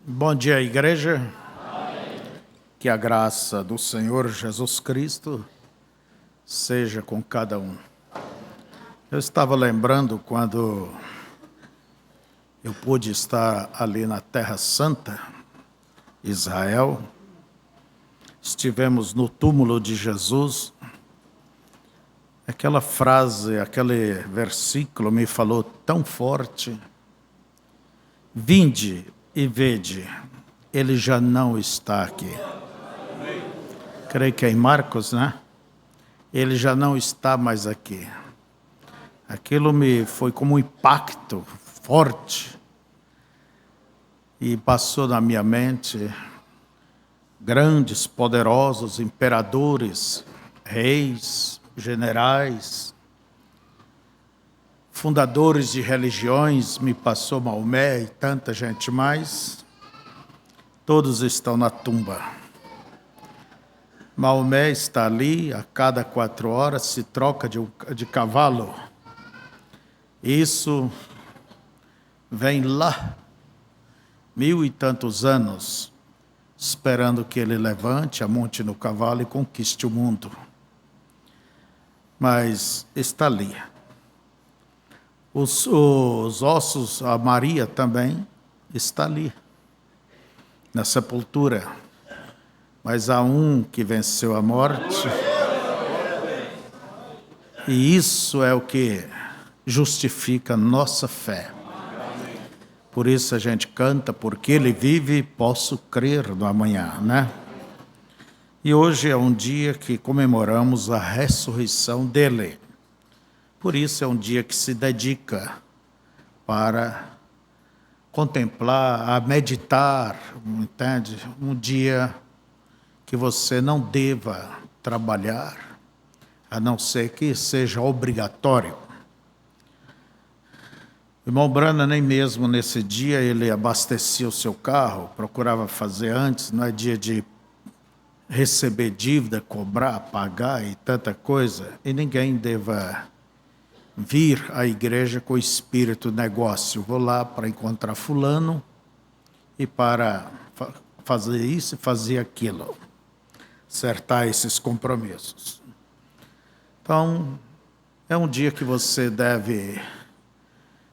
Bom dia, igreja. Que a graça do Senhor Jesus Cristo seja com cada um. Eu estava lembrando quando eu pude estar ali na Terra Santa, Israel. Estivemos no túmulo de Jesus. Aquela frase, aquele versículo me falou tão forte. Vinde e vede, ele já não está aqui. Creio que é em Marcos, né? Ele já não está mais aqui. Aquilo me foi como um impacto forte. E passou na minha mente grandes, poderosos imperadores, reis, generais, fundadores de religiões, me passou Maomé e tanta gente mais. Todos estão na tumba. Maomé está ali, a cada 4 horas se troca de cavalo. Isso vem lá, 1000 e tantos anos, esperando que ele levante, amonte no cavalo e conquiste o mundo. Mas está ali. Os ossos, a Maria também está ali, na sepultura. Mas há um que venceu a morte. E isso é o que justifica a nossa fé. Por isso a gente canta, porque ele vive, posso crer no amanhã, né? E hoje é um dia que comemoramos a ressurreição dele. Por isso é um dia que se dedica para contemplar, a meditar, entende? Um dia que você não deva trabalhar, a não ser que seja obrigatório. O irmão Brana, nem mesmo nesse dia, ele abastecia o seu carro, procurava fazer antes, não é dia de receber dívida, cobrar, pagar e tanta coisa, e ninguém deva vir à igreja com o espírito negócio. Vou lá para encontrar fulano e para fazer isso e fazer aquilo. Acertar esses compromissos. Então, é um dia que você deve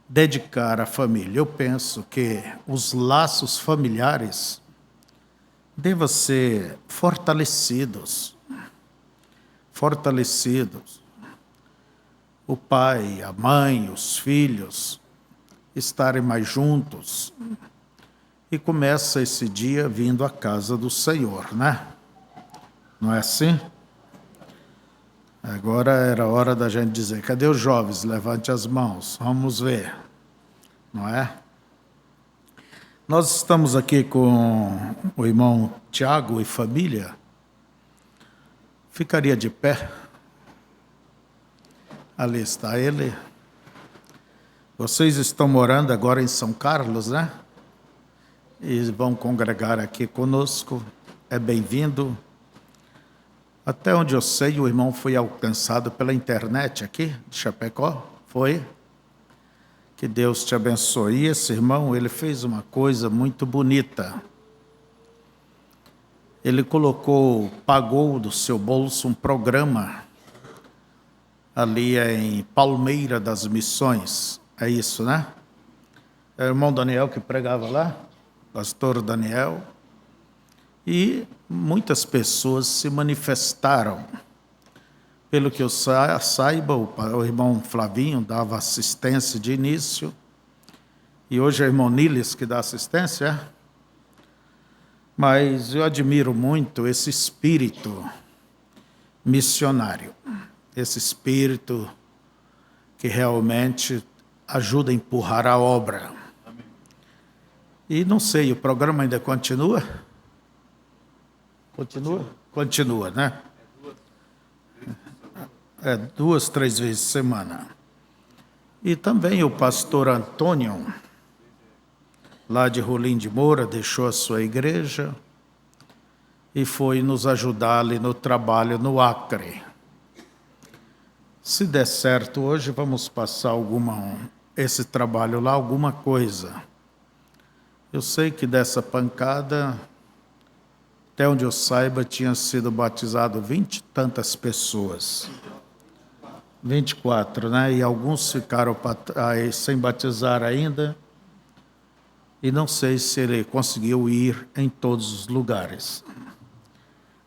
dedicar à família. Eu penso que os laços familiares devem ser fortalecidos. Fortalecidos. O pai, a mãe, os filhos estarem mais juntos. E começa esse dia vindo à casa do Senhor, né? Não é assim? Agora era hora da gente dizer, cadê os jovens? Levante as mãos, vamos ver. Não é? Nós estamos aqui com o irmão Tiago e família. Ficaria de pé. Ali está ele. Vocês estão morando agora em São Carlos, né? E vão congregar aqui conosco. É bem-vindo. Até onde eu sei, o irmão foi alcançado pela internet aqui, de Chapecó. Foi? Que Deus te abençoe. E esse irmão, ele fez uma coisa muito bonita. Ele pagou do seu bolso um programa ali em Palmeira das Missões. É isso, né? É o irmão Daniel que pregava lá, pastor Daniel. E muitas pessoas se manifestaram. Pelo que eu saiba, o irmão Flavinho dava assistência de início. E hoje é o irmão Niles que dá assistência. Mas eu admiro muito esse espírito missionário. Esse espírito que realmente ajuda a empurrar a obra. E não sei, o programa ainda continua? Continua? Continua, né? É 2, 3 vezes por semana. E também o pastor Antônio, lá de Rolim de Moura, deixou a sua igreja e foi nos ajudar ali no trabalho no Acre. Se der certo hoje, vamos passar esse trabalho lá, alguma coisa. Eu sei que dessa pancada, até onde eu saiba, tinha sido batizado 20 e tantas pessoas. 24, né? E alguns ficaram sem batizar ainda. E não sei se ele conseguiu ir em todos os lugares.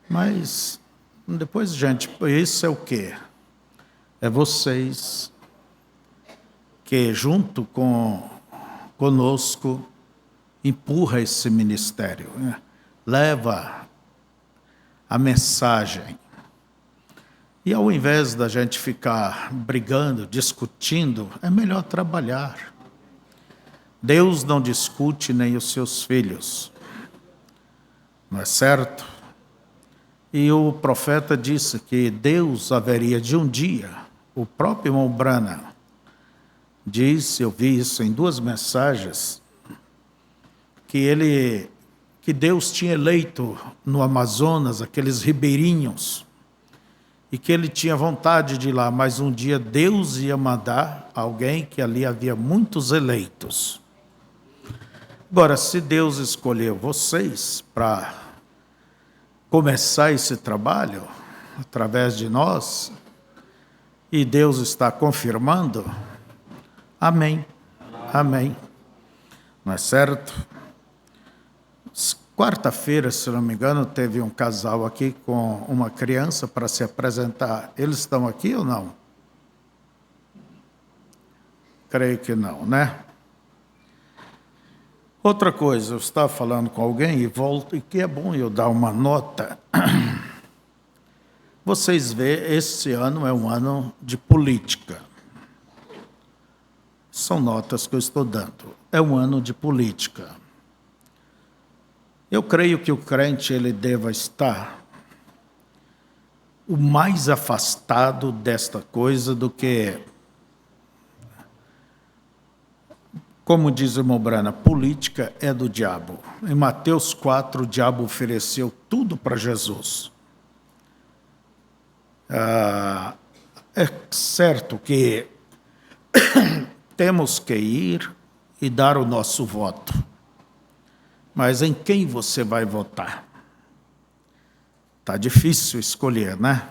Mas depois, gente, isso é o quê? É vocês que, junto conosco, empurra esse ministério, né? Leva a mensagem. E ao invés da gente ficar brigando, discutindo, é melhor trabalhar. Deus não discute nem os seus filhos, não é certo? E o profeta disse que Deus haveria de um dia, o próprio irmão Branham disse, eu vi isso em 2 mensagens, que Deus tinha eleito no Amazonas aqueles ribeirinhos, e que ele tinha vontade de ir lá, mas um dia Deus ia mandar alguém que ali havia muitos eleitos. Agora, se Deus escolheu vocês para começar esse trabalho, através de nós, e Deus está confirmando, amém, amém, não é certo? Quarta-feira, se não me engano, teve um casal aqui com uma criança para se apresentar. Eles estão aqui ou não? Creio que não, né? Outra coisa, eu estava falando com alguém e volto, e que é bom eu dar uma nota. Vocês vê, esse ano é um ano de política. São notas que eu estou dando. É um ano de política. Eu creio que o crente ele deva estar o mais afastado desta coisa do que, como diz o irmão Branham, política é do diabo. Em Mateus 4, o diabo ofereceu tudo para Jesus. É certo que temos que ir e dar o nosso voto. Mas em quem você vai votar? Está difícil escolher, né?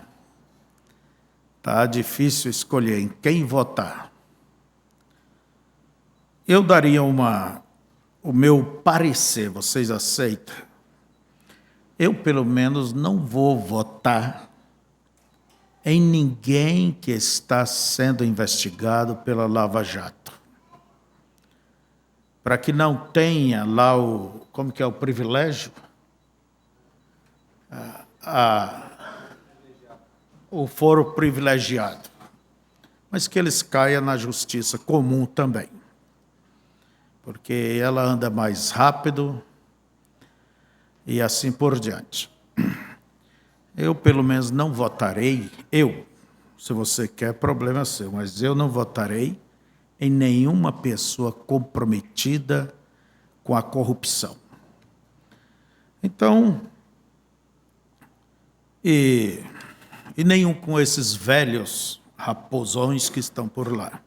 Está difícil escolher em quem votar. Eu daria o meu parecer, vocês aceitam? Eu, pelo menos, não vou votar em ninguém que está sendo investigado pela Lava Jato. Para que não tenha lá como que é o privilégio? O foro privilegiado. Mas que eles caiam na justiça comum também. Porque ela anda mais rápido e assim por diante. Eu, pelo menos, não votarei, se você quer, problema seu, mas eu não votarei em nenhuma pessoa comprometida com a corrupção. Então, e nenhum com esses velhos raposões que estão por lá.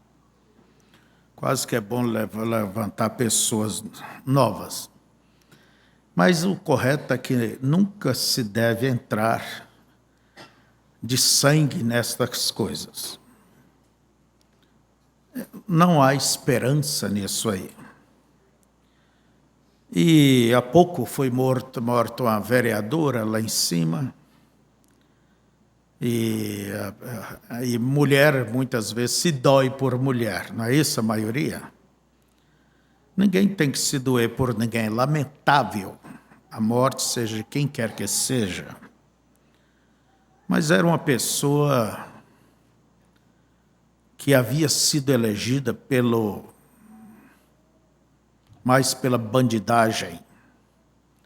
Quase que é bom levantar pessoas novas. Mas o correto é que nunca se deve entrar de sangue nestas coisas. Não há esperança nisso aí. E há pouco foi morta uma vereadora lá em cima. E mulher, muitas vezes, se dói por mulher, não é isso a maioria? Ninguém tem que se doer por ninguém, é lamentável a morte, seja de quem quer que seja. Mas era uma pessoa que havia sido elegida mais pela bandidagem,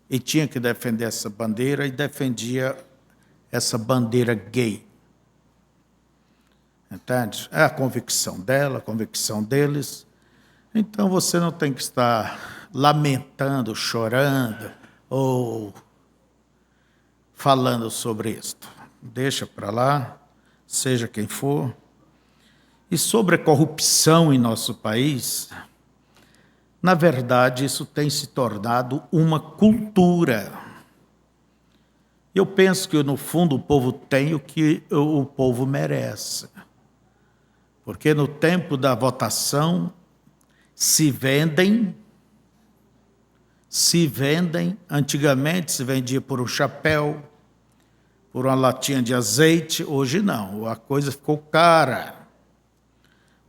e tinha que defender essa bandeira, e defendia essa bandeira gay. Entende? É a convicção dela, a convicção deles. Então você não tem que estar lamentando, chorando, ou falando sobre isto. Deixa para lá, seja quem for. E sobre a corrupção em nosso país, Na verdade, isso tem se tornado uma cultura. Eu penso que, no fundo, o povo tem o que o povo merece. Porque no tempo da votação se vendem, antigamente se vendia por um chapéu, por uma latinha de azeite, hoje não, a coisa ficou cara.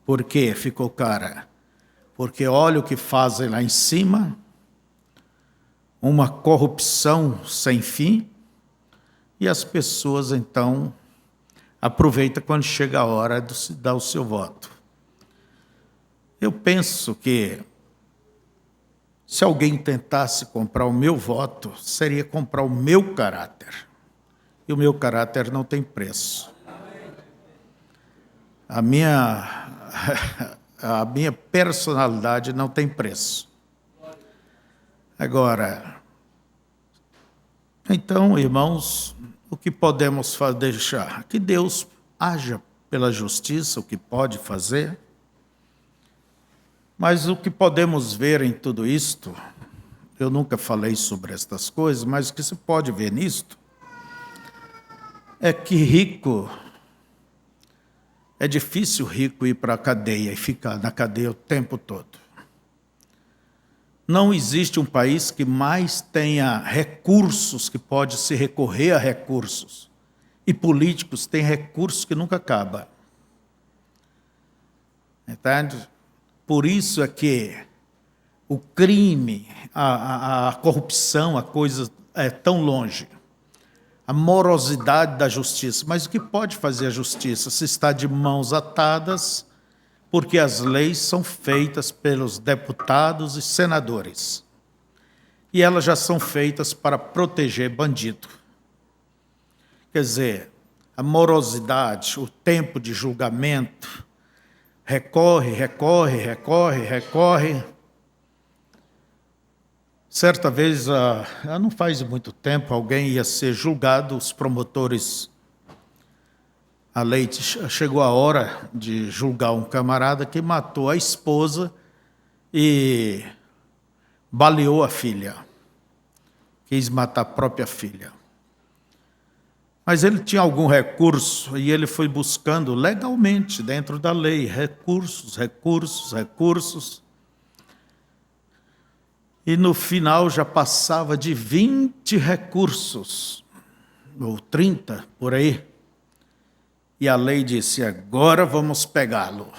Por quê ficou cara? Porque olha o que fazem lá em cima, uma corrupção sem fim, e as pessoas, então, aproveitam quando chega a hora de dar o seu voto. Eu penso que, se alguém tentasse comprar o meu voto, seria comprar o meu caráter. E o meu caráter não tem preço. A minha personalidade não tem preço. Agora, então, irmãos, o que podemos deixar? Que Deus haja pela justiça, o que pode fazer. Mas o que podemos ver em tudo isto, eu nunca falei sobre estas coisas, mas o que se pode ver nisto, é que é difícil rico ir para a cadeia e ficar na cadeia o tempo todo. Não existe um país que mais tenha recursos, que pode se recorrer a recursos. E políticos têm recursos que nunca acabam. Entende? Por isso é que o crime, a corrupção, a coisa é tão longe. A morosidade da justiça. Mas o que pode fazer a justiça? Se está de mãos atadas, porque as leis são feitas pelos deputados e senadores. E elas já são feitas para proteger bandido. Quer dizer, a morosidade, o tempo de julgamento, recorre. Certa vez, não faz muito tempo, alguém ia ser julgado, os promotores, a lei chegou a hora de julgar um camarada que matou a esposa e baleou a filha. Quis matar a própria filha. Mas ele tinha algum recurso e ele foi buscando legalmente, dentro da lei, recursos. E no final já passava de 20 recursos, ou 30, por aí. E a lei disse, agora vamos pegá-lo.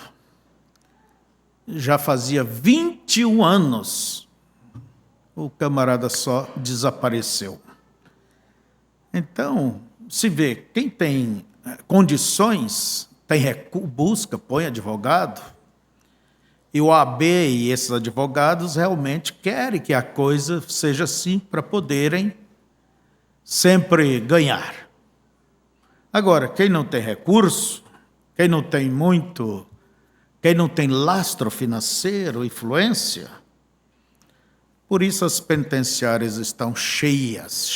Já fazia 21 anos, o camarada só desapareceu. Então, se vê, quem tem condições, busca, põe advogado. E o OAB e esses advogados realmente querem que a coisa seja assim para poderem sempre ganhar. Agora, quem não tem recurso, quem não tem lastro financeiro, influência, por isso as penitenciárias estão cheias,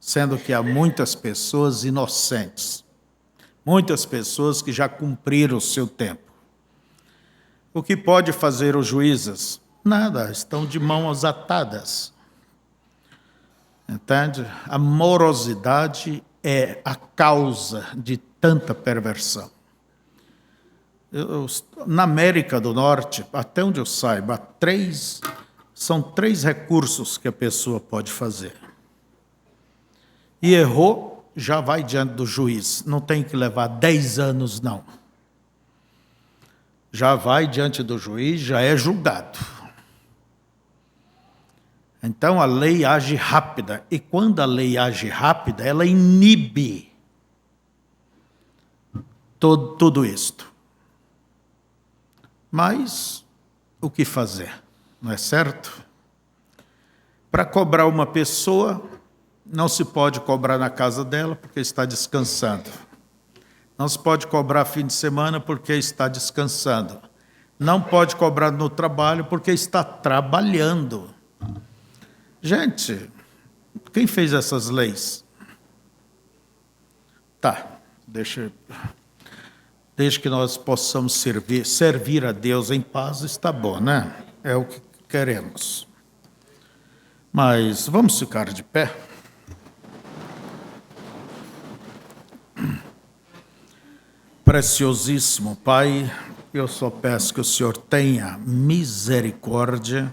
sendo que há muitas pessoas inocentes, muitas pessoas que já cumpriram o seu tempo. O que pode fazer os juízes? Nada, estão de mãos atadas. Entende? A morosidade é a causa de tanta perversão. Na América do Norte, até onde eu saiba, são 3 recursos que a pessoa pode fazer. E errou, já vai diante do juiz. Não tem que levar 10 anos, não. Já vai diante do juiz, já é julgado. Então a lei age rápida, e quando a lei age rápida, ela inibe tudo isto. Mas o que fazer? Não é certo? Para cobrar uma pessoa, não se pode cobrar na casa dela porque está descansando. Não se pode cobrar fim de semana porque está descansando. Não pode cobrar no trabalho porque está trabalhando. Gente, quem fez essas leis? Tá, deixa eu... Desde que nós possamos servir a Deus em paz, está bom, né? É o que queremos. Mas vamos ficar de pé. Preciosíssimo Pai, eu só peço que o Senhor tenha misericórdia,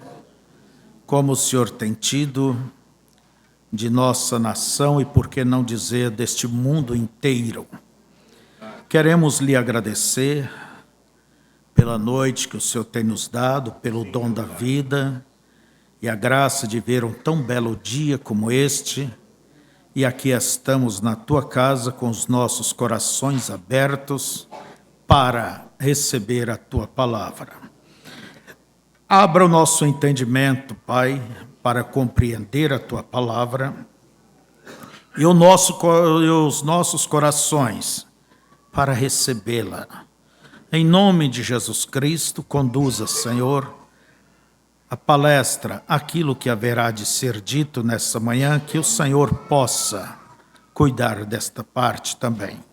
como o Senhor tem tido de nossa nação e, por que não dizer, deste mundo inteiro. Queremos lhe agradecer pela noite que o Senhor tem nos dado, pelo dom da vida e a graça de ver um tão belo dia como este. E aqui estamos na tua casa com os nossos corações abertos para receber a tua palavra. Abra o nosso entendimento, Pai, para compreender a tua palavra e os nossos corações para recebê-la. Em nome de Jesus Cristo, conduza, Senhor, a palestra, aquilo que haverá de ser dito nessa manhã, que o Senhor possa cuidar desta parte também.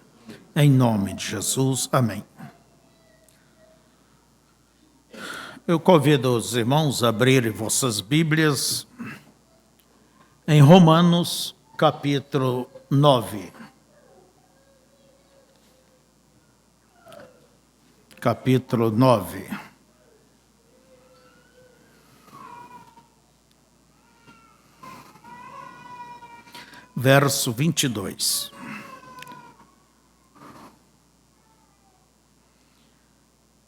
Em nome de Jesus, amém. Eu convido os irmãos a abrirem vossas Bíblias em Romanos, capítulo 9. Capítulo 9. Verso 22.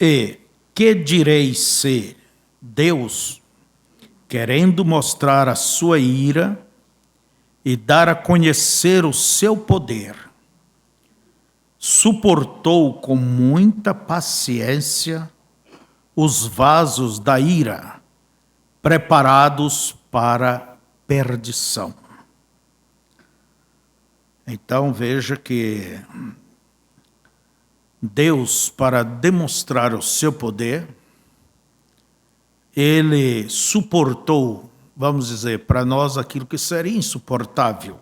E que direis se Deus, querendo mostrar a sua ira e dar a conhecer o seu poder, suportou com muita paciência os vasos da ira, preparados para perdição. Então veja que Deus, para demonstrar o seu poder, ele suportou, vamos dizer, para nós aquilo que seria insuportável.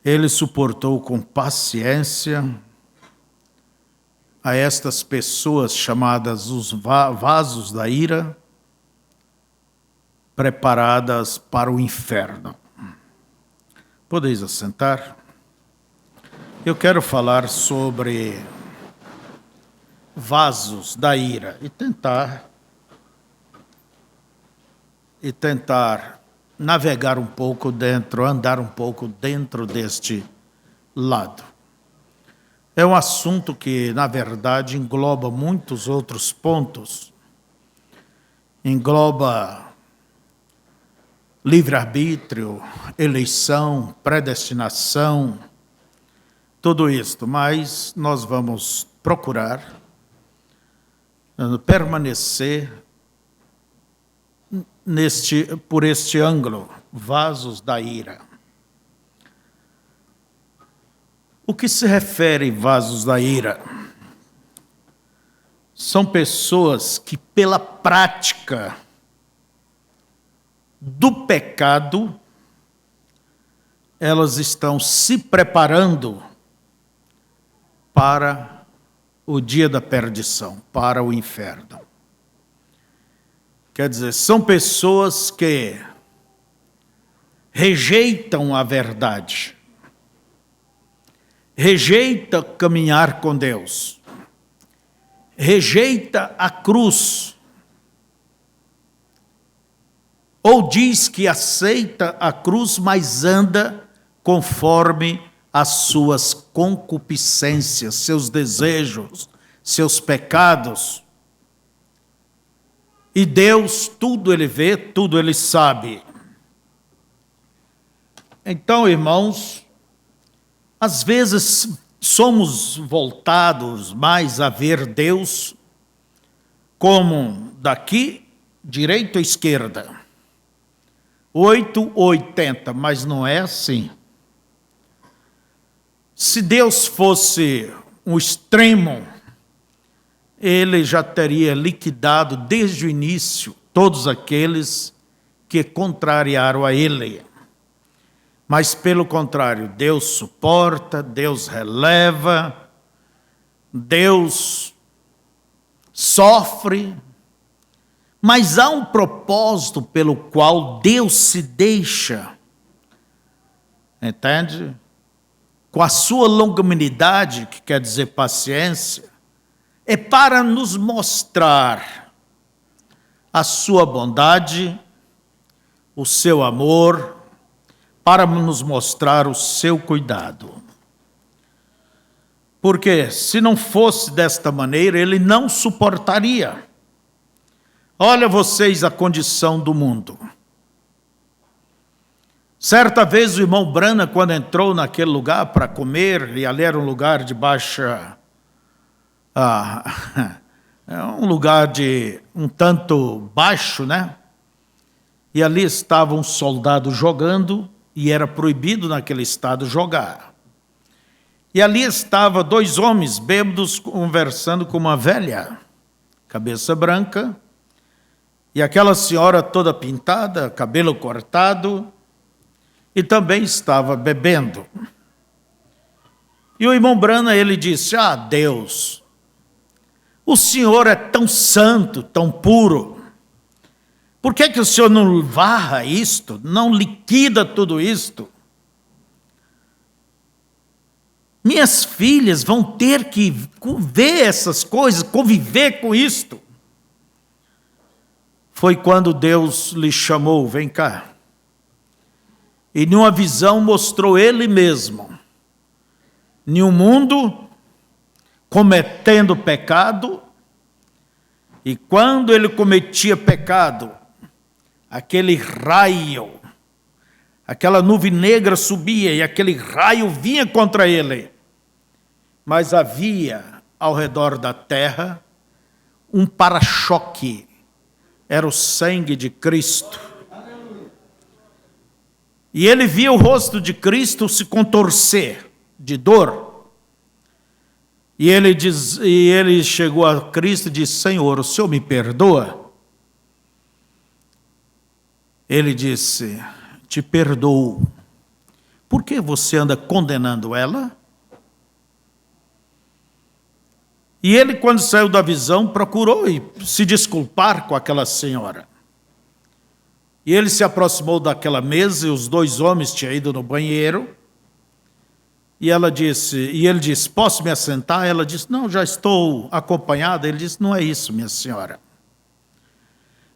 Ele suportou com paciência a estas pessoas chamadas os vasos da ira, preparadas para o inferno. Podeis assentar? Eu quero falar sobre vasos da ira e tentar navegar um pouco dentro, andar um pouco dentro deste lado. É um assunto que, na verdade, engloba muitos outros pontos. Engloba livre-arbítrio, eleição, predestinação, tudo isto, mas nós vamos procurar permanecer por este ângulo, vasos da ira. O que se refere vasos da ira? São pessoas que, pela prática do pecado, elas estão se preparando para o dia da perdição, para o inferno. Quer dizer, são pessoas que rejeitam a verdade, rejeita caminhar com Deus, rejeita a cruz, ou diz que aceita a cruz, mas anda conforme as suas concupiscências, seus desejos, seus pecados. E Deus, tudo ele vê, tudo ele sabe. Então, irmãos, às vezes somos voltados mais a ver Deus como daqui, direita ou esquerda. 8 ou 80, mas não é assim. Se Deus fosse um extremo, ele já teria liquidado desde o início todos aqueles que contrariaram a ele. Mas, pelo contrário, Deus suporta, Deus releva, Deus sofre, mas há um propósito pelo qual Deus se deixa, entende? Com a sua longanimidade, que quer dizer paciência, é para nos mostrar a sua bondade, o seu amor, para nos mostrar o seu cuidado. Porque se não fosse desta maneira, ele não suportaria. Olha vocês a condição do mundo. Certa vez o irmão Branham, quando entrou naquele lugar para comer, e ali era um lugar de baixa... um lugar de um tanto baixo, né? E ali estava um soldado jogando, e era proibido naquele estado jogar. E ali estava 2 homens bêbados conversando com uma velha, cabeça branca, e aquela senhora toda pintada, cabelo cortado, e também estava bebendo. E o irmão Branham, ele disse: Deus, o Senhor é tão santo, tão puro, por que o Senhor não varra isto, não liquida tudo isto? Minhas filhas vão ter que ver essas coisas, conviver com isto. Foi quando Deus lhe chamou: vem cá. E numa visão mostrou ele mesmo, em um mundo cometendo pecado, e quando ele cometia pecado, aquele raio, aquela nuvem negra subia e aquele raio vinha contra ele. Mas havia ao redor da terra um para-choque, era o sangue de Cristo. E ele via o rosto de Cristo se contorcer de dor. E ele chegou a Cristo e disse: Senhor, o Senhor me perdoa? Ele disse: te perdoo. Por que você anda condenando ela? E ele, quando saiu da visão, procurou se desculpar com aquela senhora. E ele se aproximou daquela mesa, e os 2 homens tinham ido no banheiro. E ele disse: posso me assentar? Ela disse: não, já estou acompanhada. Ele disse: não é isso, minha senhora.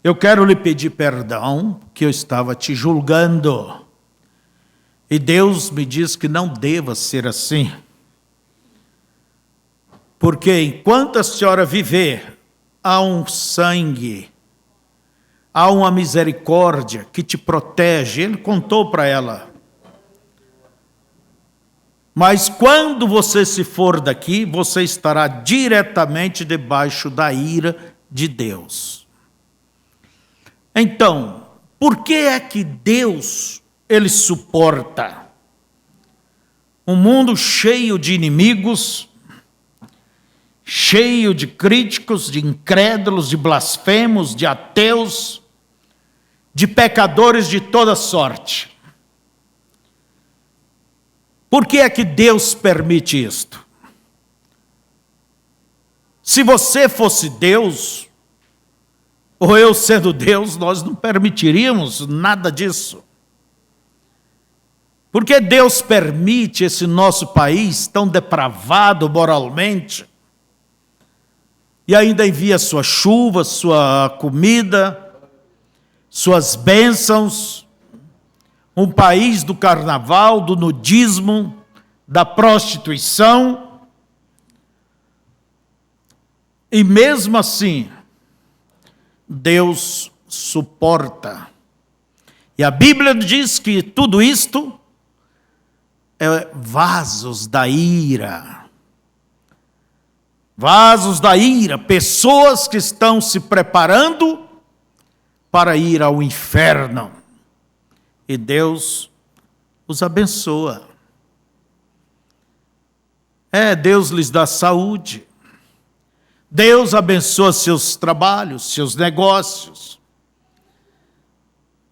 Eu quero lhe pedir perdão, que eu estava te julgando. E Deus me diz que não deva ser assim. Porque enquanto a senhora viver, há um sangue, há uma misericórdia que te protege. Ele contou para ela. Mas quando você se for daqui, você estará diretamente debaixo da ira de Deus. Então, por que é que Deus, ele suporta um mundo cheio de inimigos, cheio de críticos, de incrédulos, de blasfemos, de ateus, de pecadores de toda sorte? Por que é que Deus permite isto? Se você fosse Deus, ou eu sendo Deus, nós não permitiríamos nada disso. Por que Deus permite esse nosso país tão depravado moralmente? E ainda envia sua chuva, sua comida, suas bênçãos, um país do carnaval, do nudismo, da prostituição. E mesmo assim, Deus suporta. E a Bíblia diz que tudo isto é vasos da ira. Vasos da ira, pessoas que estão se preparando para ir ao inferno. E Deus os abençoa. Deus lhes dá saúde. Deus abençoa seus trabalhos, seus negócios.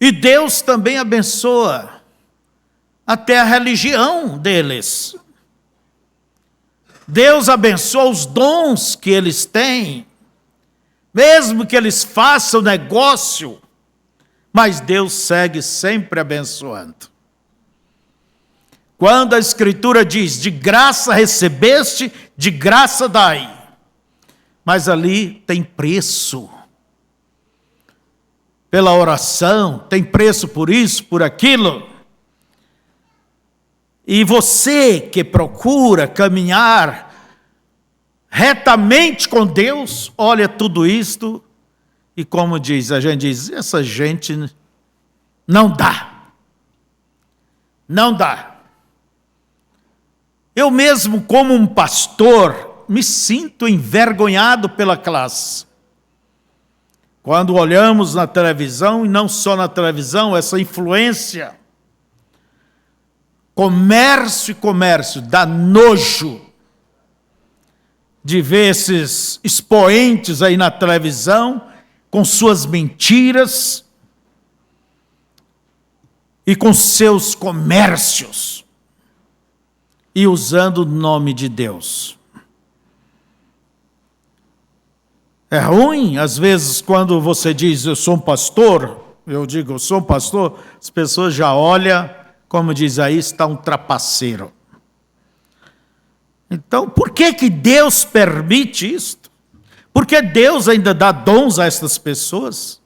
E Deus também abençoa até a religião deles. Deus abençoa os dons que eles têm, mesmo que eles façam negócio, mas Deus segue sempre abençoando. Quando a Escritura diz, de graça recebeste, de graça dai. Mas ali tem preço. Pela oração, tem preço por isso, por aquilo. E você que procura caminhar retamente com Deus, olha tudo isto, e como diz, a gente diz, essa gente não dá. Não dá. Eu mesmo, como um pastor, me sinto envergonhado pela classe. Quando olhamos na televisão, e não só na televisão, essa influência, comércio e comércio, dá nojo de ver esses expoentes aí na televisão, com suas mentiras e com seus comércios, e usando o nome de Deus. É ruim, às vezes, quando você diz, eu sou um pastor, eu digo, eu sou um pastor, as pessoas já olham, como diz aí, está um trapaceiro. Então, por que Deus permite isto? Porque Deus ainda dá dons a estas pessoas?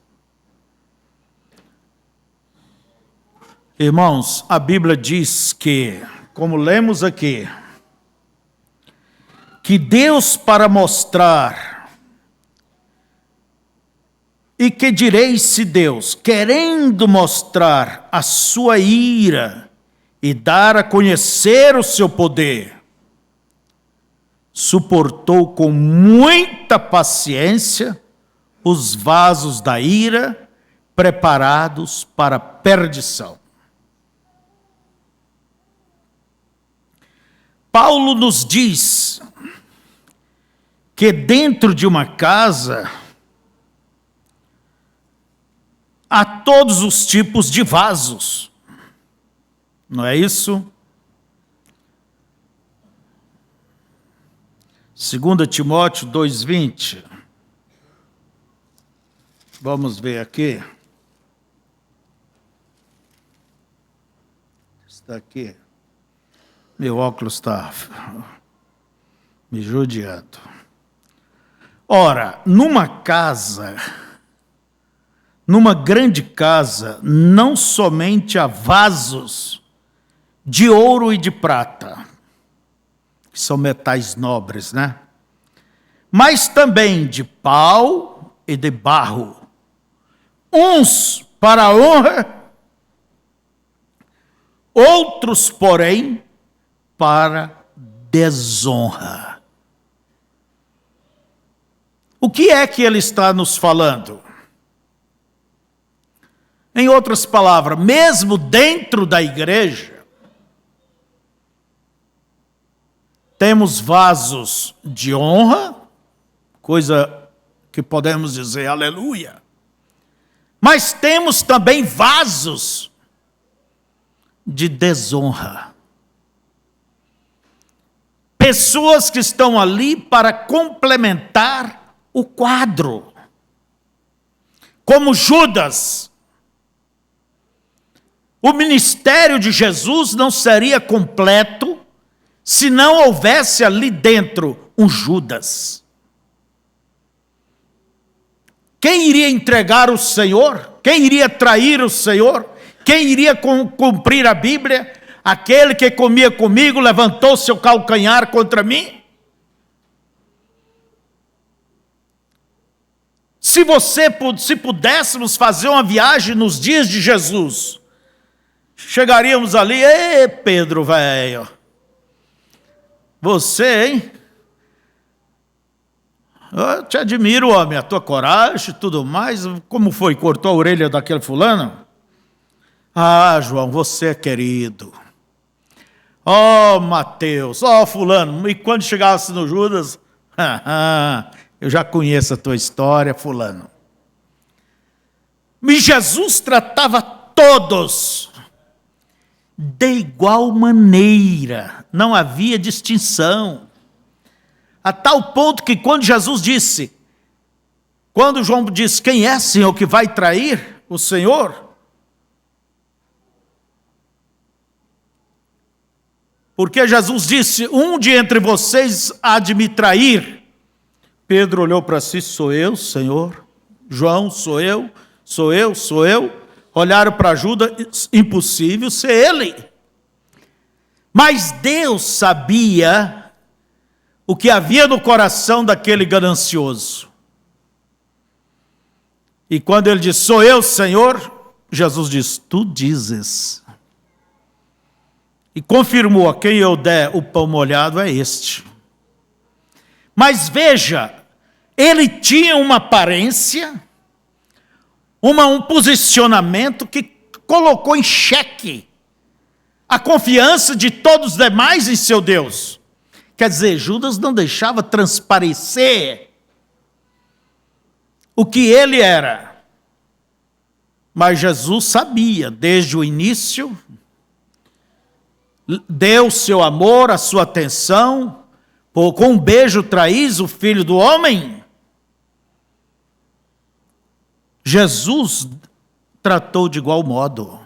Irmãos, a Bíblia diz que, como lemos aqui, que Deus, para mostrar, e que direis se Deus, querendo mostrar a sua ira e dar a conhecer o seu poder, suportou com muita paciência os vasos da ira preparados para a perdição. Paulo nos diz que dentro de uma casa há todos os tipos de vasos, não é isso? 2 Timóteo 2,20. Vamos ver aqui. Está aqui. Meu óculos está me judiando. Ora, numa casa, numa grande casa, não somente há vasos de ouro e de prata, que são metais nobres, né? Mas também de pau e de barro, uns para a honra, outros, porém, para desonra. O que é que ele está nos falando? Em outras palavras, mesmo dentro da igreja, temos vasos de honra, coisa que podemos dizer aleluia, mas temos também vasos de desonra. Pessoas que estão ali para complementar o quadro, como Judas. O ministério de Jesus não seria completo se não houvesse ali dentro um Judas. Quem iria entregar o Senhor? Quem iria trair o Senhor? Quem iria cumprir a Bíblia? Aquele que comia comigo levantou seu calcanhar contra mim? Se pudéssemos fazer uma viagem nos dias de Jesus, chegaríamos ali, ei Pedro, velho, você, hein? Eu te admiro, homem, a tua coragem e tudo mais. Como foi? Cortou a orelha daquele fulano? Ah, João, você é querido. Oh, Mateus, oh, fulano. E quando chegasse no Judas, eu já conheço a tua história, fulano. E Jesus tratava todos de igual maneira, não havia distinção. A tal ponto que quando João disse, quem é, Senhor, que vai trair o Senhor? Porque Jesus disse, um de entre vocês há de me trair. Pedro olhou para si, sou eu, Senhor? João, sou eu? Olharam para Judas, impossível ser ele. Mas Deus sabia o que havia no coração daquele ganancioso. E quando ele disse, sou eu, Senhor? Jesus disse, tu dizes. E confirmou, a quem eu der o pão molhado é este. Mas veja, ele tinha uma aparência, um posicionamento que colocou em xeque a confiança de todos os demais em seu Deus. Quer dizer, Judas não deixava transparecer o que ele era. Mas Jesus sabia, desde o início, deu seu amor, a sua atenção, com um beijo traís o Filho do Homem. Jesus tratou de igual modo.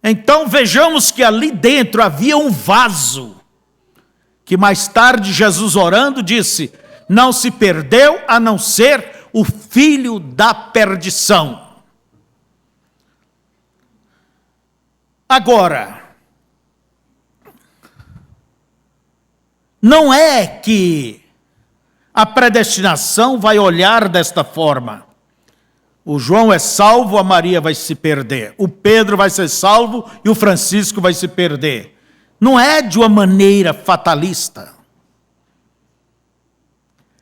Então vejamos que ali dentro havia um vaso, que mais tarde Jesus orando disse, não se perdeu a não ser o filho da perdição. Agora, não é que a predestinação vai olhar desta forma. O João é salvo, a Maria vai se perder. O Pedro vai ser salvo e o Francisco vai se perder. Não é de uma maneira fatalista.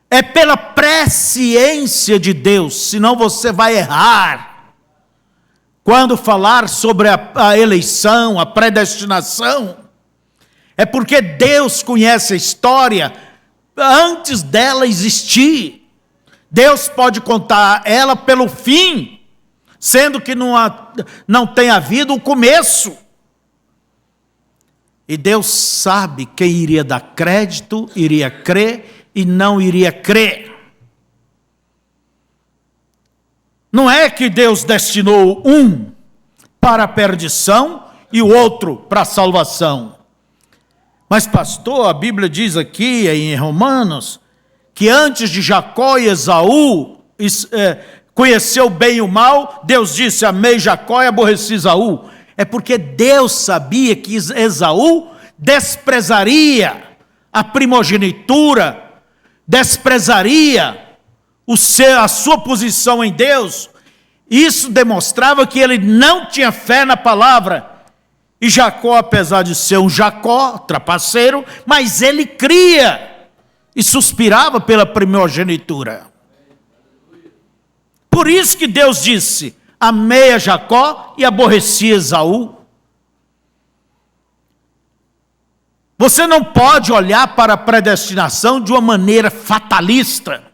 É pela presciência de Deus, senão você vai errar. Quando falar sobre a eleição, a predestinação, é porque Deus conhece a história antes dela existir. Deus pode contar ela pelo fim, sendo que não tem havido o começo. E Deus sabe quem iria dar crédito, iria crer e não iria crer. Não é que Deus destinou um para a perdição e o outro para a salvação. Mas, pastor, a Bíblia diz aqui em Romanos que antes de Jacó e Esaú conheceu bem e o mal, Deus disse, amei Jacó e aborreci Esaú. É porque Deus sabia que Esaú desprezaria a primogenitura, desprezaria a sua posição em Deus. Isso demonstrava que ele não tinha fé na palavra. E Jacó, apesar de ser um Jacó, trapaceiro, mas ele cria e suspirava pela primogenitura. Por isso que Deus disse, amei a Jacó e aborreci Esaú. Você não pode olhar para a predestinação de uma maneira fatalista.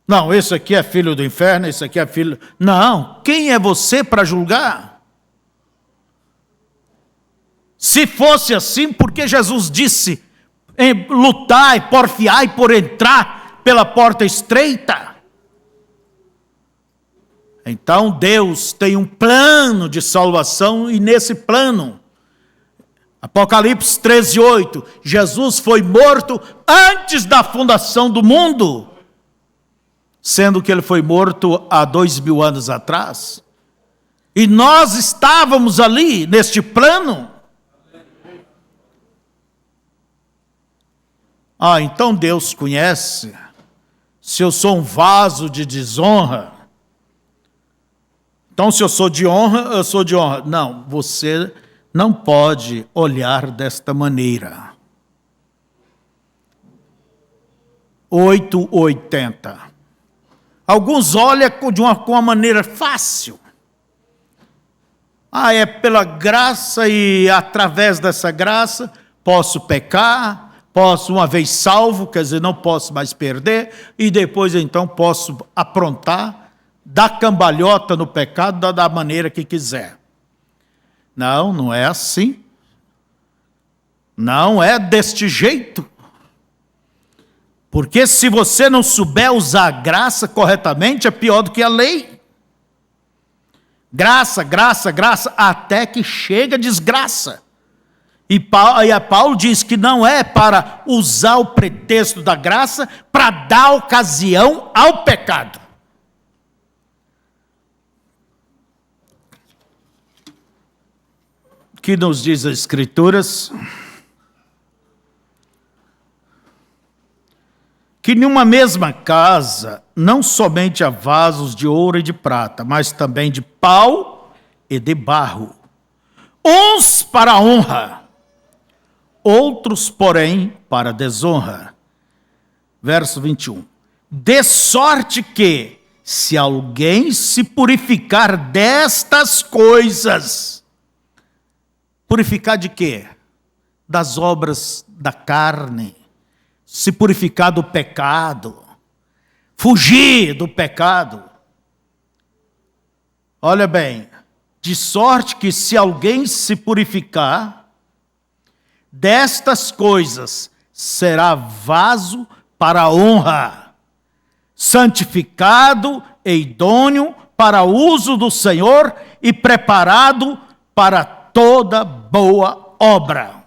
Não, esse aqui é filho do inferno, esse aqui é filho... Não, quem é você para julgar? Se fosse assim, porque Jesus disse, lutai, porfiai por entrar pela porta estreita? Então Deus tem um plano de salvação e nesse plano, Apocalipse 13:8, Jesus foi morto antes da fundação do mundo. Sendo que ele foi morto há 2000 anos atrás. E nós estávamos ali, neste plano. Então Deus conhece. Se eu sou um vaso de desonra. Então se eu sou de honra, eu sou de honra. Não, você não pode olhar desta maneira. 8:80. Alguns olham com uma maneira fácil. É pela graça e através dessa graça posso pecar, posso uma vez salvo, quer dizer, não posso mais perder, e depois então posso aprontar, dar cambalhota no pecado da maneira que quiser. Não, não é assim. Não é deste jeito. Porque se você não souber usar a graça corretamente, é pior do que a lei. Graça, graça, graça, até que chega a desgraça. E Paulo diz que não é para usar o pretexto da graça para dar ocasião ao pecado. O que nos diz as Escrituras? Que numa mesma casa, não somente há vasos de ouro e de prata, mas também de pau e de barro. Uns para a honra, outros, porém, para a desonra. Verso 21. De sorte que, se alguém se purificar destas coisas, purificar de quê? Das obras da carne, se purificar do pecado, fugir do pecado. Olha bem, de sorte que se alguém se purificar destas coisas, será vaso para a honra, santificado e idôneo para o uso do Senhor e preparado para toda boa obra.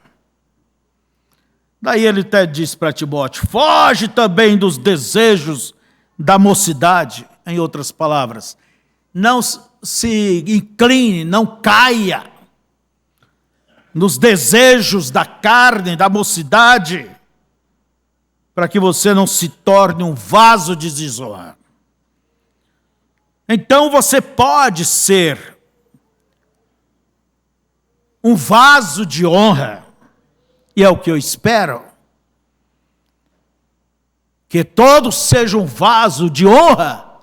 Daí ele até diz para Timóteo, foge também dos desejos da mocidade, em outras palavras. Não se incline, não caia nos desejos da carne, da mocidade, para que você não se torne um vaso de desonra. Então você pode ser um vaso de honra, e é o que eu espero, que todos sejam um vaso de honra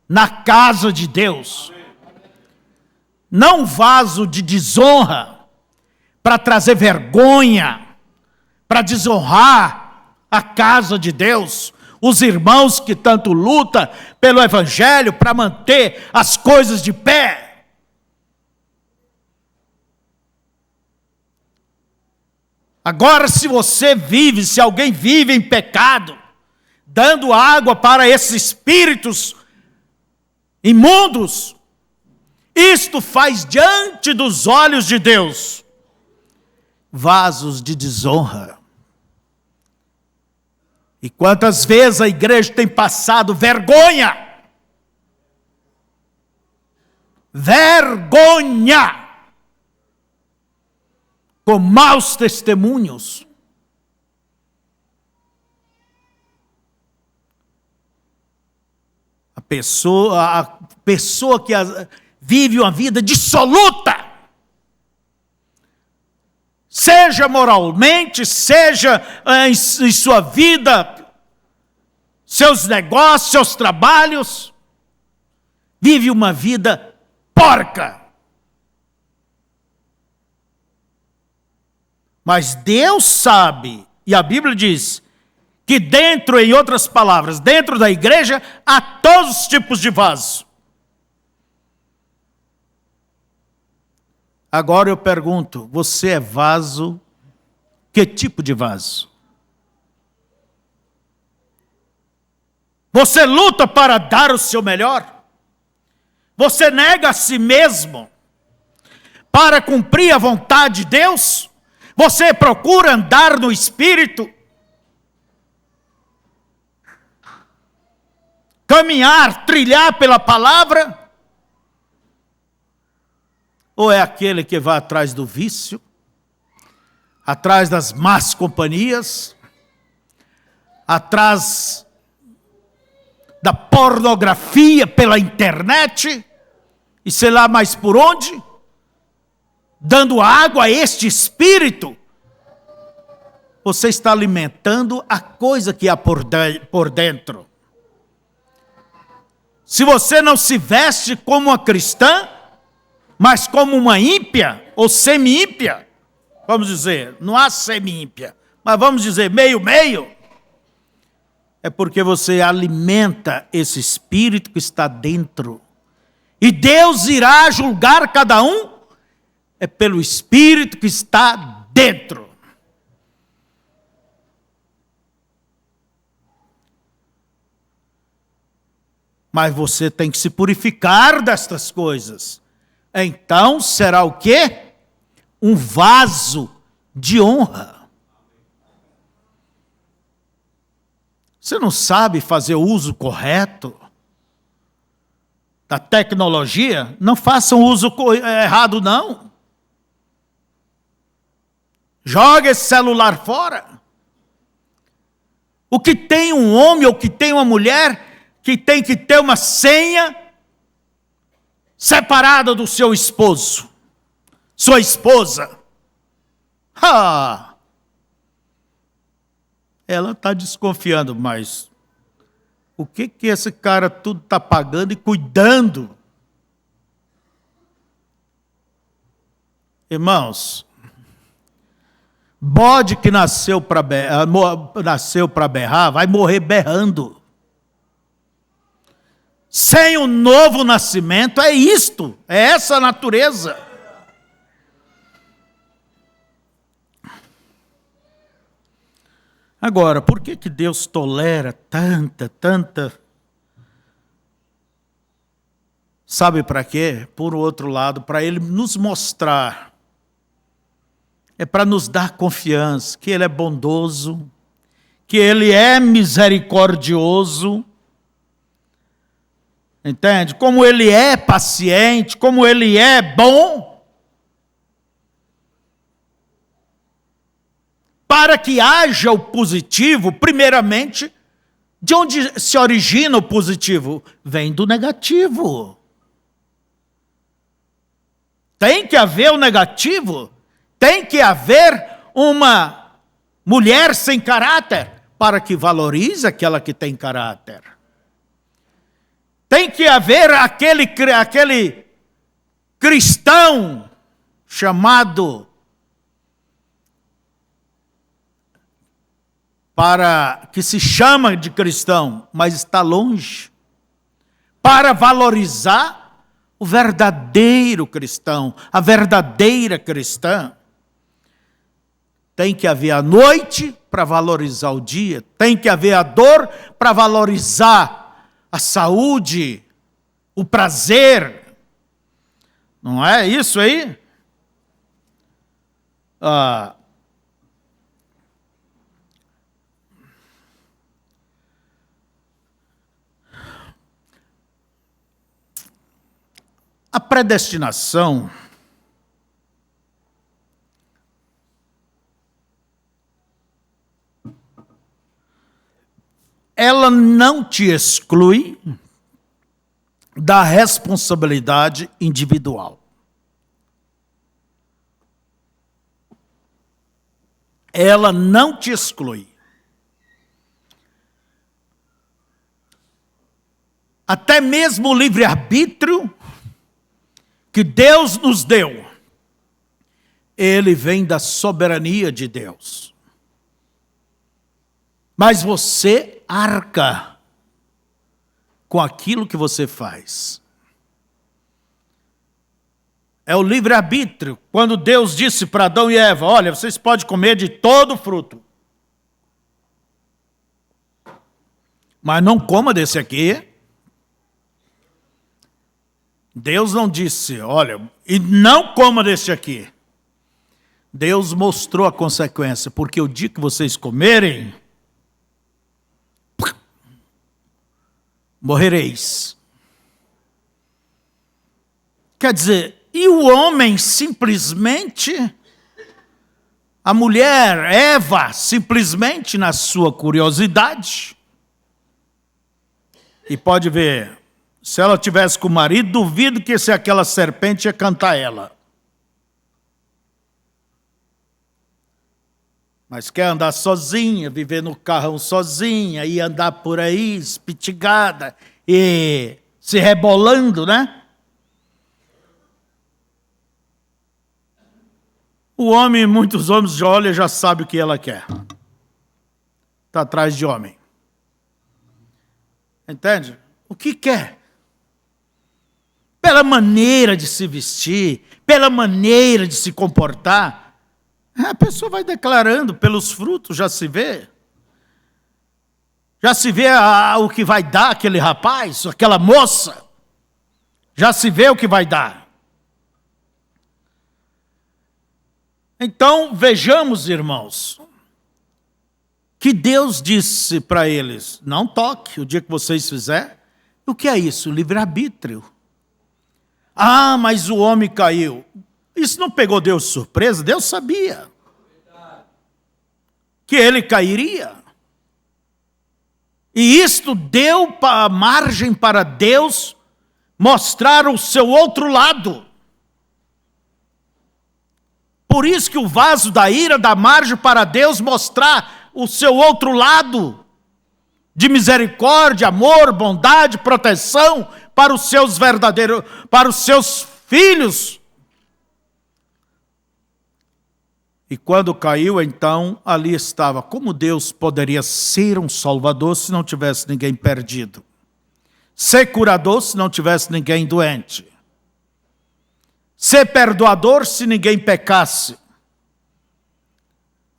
na casa de Deus, não um vaso de desonra, para trazer vergonha, para desonrar a casa de Deus, os irmãos que tanto lutam pelo Evangelho para manter as coisas de pé. Agora, se você vive, se alguém vive em pecado, dando água para esses espíritos imundos, isto faz diante dos olhos de Deus vasos de desonra. E quantas vezes a igreja tem passado vergonha? Vergonha! Com maus testemunhos. A pessoa que vive uma vida dissoluta, seja moralmente, seja em sua vida, seus negócios, seus trabalhos, vive uma vida porca. Mas Deus sabe, e a Bíblia diz, que dentro, em outras palavras, dentro da igreja, há todos os tipos de vaso. Agora eu pergunto, você é vaso? Que tipo de vaso? Você luta para dar o seu melhor? Você nega a si mesmo para cumprir a vontade de Deus? Você procura andar no Espírito? Caminhar, trilhar pela palavra? Ou é aquele que vai atrás do vício, atrás das más companhias, atrás da pornografia pela internet, e sei lá mais por onde, dando água a este espírito? Você está alimentando a coisa que há por dentro. Se você não se veste como uma cristã, mas como uma ímpia ou semi-ímpia, vamos dizer, não há semi-ímpia, mas vamos dizer meio-meio, é porque você alimenta esse espírito que está dentro. E Deus irá julgar cada um é pelo Espírito que está dentro. Mas você tem que se purificar destas coisas. Então será o quê? Um vaso de honra. Você não sabe fazer o uso correto da tecnologia? Não faça um uso errado, não. Joga esse celular fora. O que tem um homem ou que tem uma mulher que tem que ter uma senha separada do seu esposo, sua esposa. Ela está desconfiando, mas o que esse cara tudo está pagando e cuidando? Irmãos, bode que nasceu para berrar, vai morrer berrando. Sem o novo nascimento, é isto, é essa a natureza. Agora, por que Deus tolera tanta? Sabe para quê? Por outro lado, para Ele nos mostrar, é para nos dar confiança, que Ele é bondoso, que Ele é misericordioso, entende? Como Ele é paciente, como Ele é bom, para que haja o positivo, primeiramente, de onde se origina o positivo? Vem do negativo. Tem que haver o negativo, tem que haver uma mulher sem caráter, para que valorize aquela que tem caráter. Tem que haver aquele cristão chamado que se chama de cristão, mas está longe, para valorizar o verdadeiro cristão, a verdadeira cristã. Tem que haver a noite para valorizar o dia, tem que haver a dor para valorizar a saúde, o prazer. Não é isso aí? A predestinação ela não te exclui da responsabilidade individual. Ela não te exclui. Até mesmo o livre-arbítrio que Deus nos deu, ele vem da soberania de Deus. Mas você arca com aquilo que você faz. É o livre-arbítrio. Quando Deus disse para Adão e Eva, olha, vocês podem comer de todo fruto, mas não coma desse aqui. Deus não disse, olha, e não coma desse aqui. Deus mostrou a consequência, porque o dia que vocês comerem, morrereis. Quer dizer, e o homem simplesmente, a mulher, Eva, simplesmente na sua curiosidade, e pode ver, se ela tivesse com o marido, duvido que se aquela serpente ia cantar ela. Mas quer andar sozinha, viver no carrão sozinha, e andar por aí, espitigada, e se rebolando, né? O homem, muitos homens já olham e já sabem o que ela quer. Está atrás de homem. Entende? O que quer? pela maneira de se vestir, pela maneira de se comportar. A pessoa vai declarando, pelos frutos já se vê. Já se vê o que vai dar aquele rapaz, aquela moça. Já se vê o que vai dar. Então, vejamos, irmãos, que Deus disse para eles: não toque o dia que vocês fizerem. O que é isso? Livre-arbítrio. Ah, mas o homem caiu. Isso não pegou Deus de surpresa? Deus sabia que ele cairia. E isto deu margem para Deus mostrar o seu outro lado. Por isso que o vaso da ira dá margem para Deus mostrar o seu outro lado de misericórdia, amor, bondade, proteção para os seus verdadeiros, para os seus filhos. E quando caiu, então, ali estava. Como Deus poderia ser um salvador se não tivesse ninguém perdido? Ser curador se não tivesse ninguém doente? Ser perdoador se ninguém pecasse?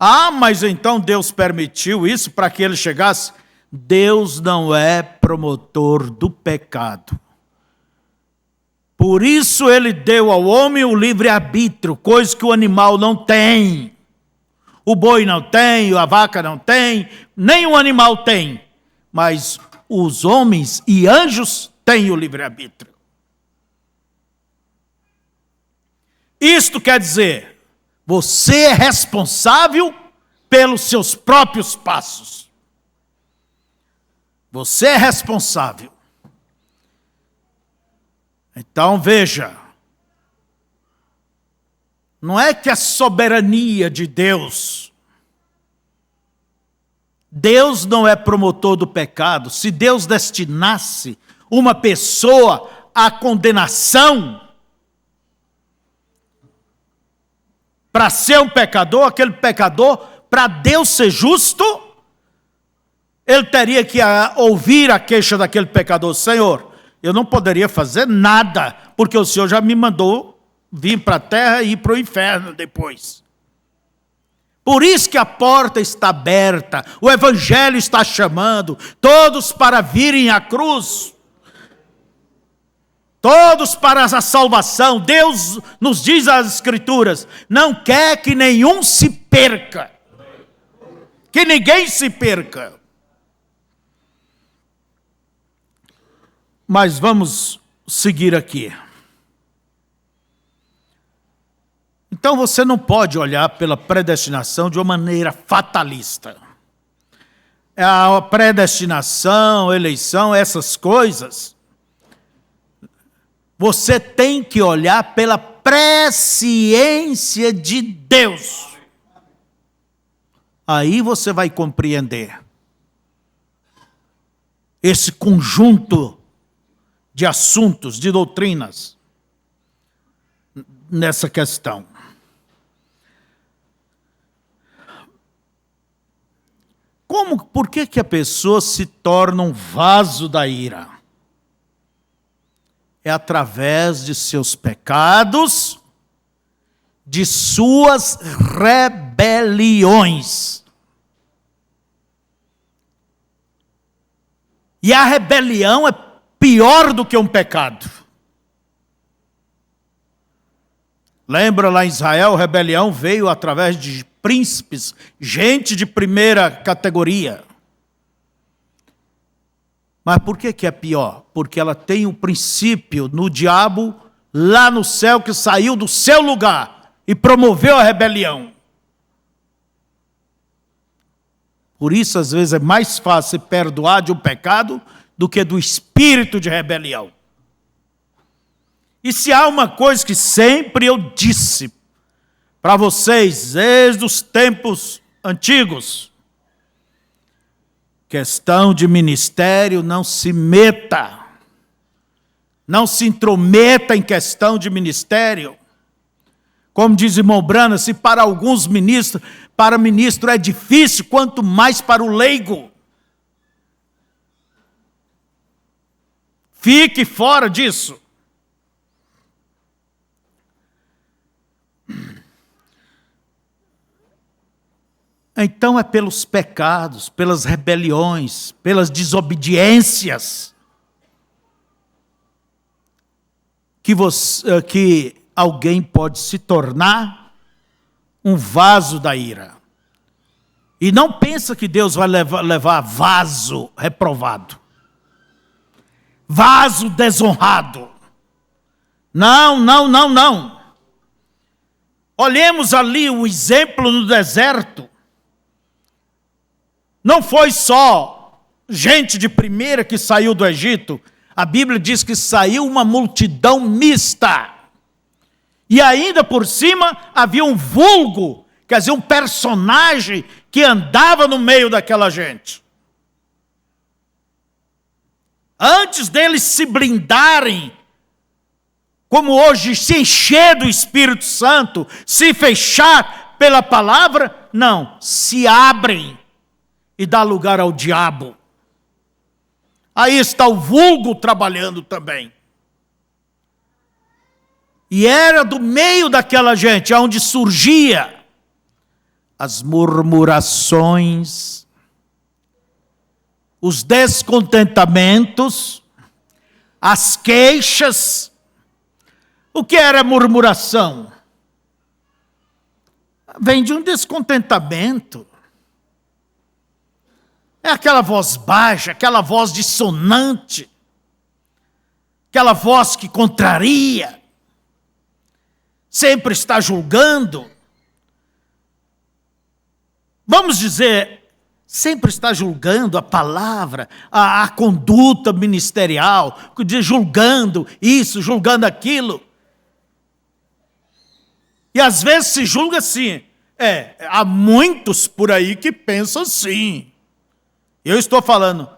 Ah, mas então Deus permitiu isso para que ele chegasse? Deus não é promotor do pecado. Por isso ele deu ao homem o livre-arbítrio, coisa que o animal não tem. O boi não tem, a vaca não tem, nem o animal tem. Mas os homens e anjos têm o livre-arbítrio. Isto quer dizer, você é responsável pelos seus próprios passos. Você é responsável. Então veja, não é que a soberania de Deus, Deus não é promotor do pecado. Se Deus destinasse uma pessoa à condenação para ser um pecador, aquele pecador, para Deus ser justo, ele teria que ouvir a queixa daquele pecador: Senhor, eu não poderia fazer nada, porque o Senhor já me mandou vir para a terra e ir para o inferno depois. Por isso que a porta está aberta, o Evangelho está chamando todos para virem à cruz, todos para a salvação. Deus nos diz as Escrituras: não quer que nenhum se perca, que ninguém se perca. Mas vamos seguir aqui. Então você não pode olhar pela predestinação de uma maneira fatalista. A predestinação, eleição, essas coisas, você tem que olhar pela presciência de Deus. Aí você vai compreender esse conjunto de assuntos, de doutrinas, nessa questão. Por que a pessoa se torna um vaso da ira? É através de seus pecados, de suas rebeliões. E a rebelião é pior do que um pecado. Lembra lá em Israel, a rebelião veio através de príncipes, gente de primeira categoria. Mas por que é pior? Porque ela tem o princípio no diabo lá no céu, que saiu do seu lugar e promoveu a rebelião. Por isso, às vezes, é mais fácil perdoar de um pecado do que do espírito de rebelião. E se há uma coisa que sempre eu disse para vocês, desde os tempos antigos: questão de ministério, não se meta. Não se intrometa em questão de ministério. Como diz o irmão Brana, se para alguns ministros, para ministro é difícil, quanto mais para o leigo. Fique fora disso. Então é pelos pecados, pelas rebeliões, pelas desobediências que alguém pode se tornar um vaso da ira. E não pensa que Deus vai levar vaso reprovado, vaso desonrado. Não, não, não, não. Olhemos ali o exemplo no deserto. Não foi só gente de primeira que saiu do Egito. A Bíblia diz que saiu uma multidão mista. E ainda por cima havia um vulgo, quer dizer, um personagem que andava no meio daquela gente. Antes deles se blindarem, como hoje, se encher do Espírito Santo, se fechar pela palavra, não, se abrem e dá lugar ao diabo. Aí está o vulgo trabalhando também. E era do meio daquela gente onde surgia as murmurações, os descontentamentos, as queixas. O que era murmuração? Vem de um descontentamento. É aquela voz baixa, aquela voz dissonante, aquela voz que contraria, sempre está julgando. Vamos dizer, sempre está julgando a palavra, a conduta ministerial, julgando isso, julgando aquilo. E às vezes se julga assim. Há muitos por aí que pensam assim. Eu estou falando,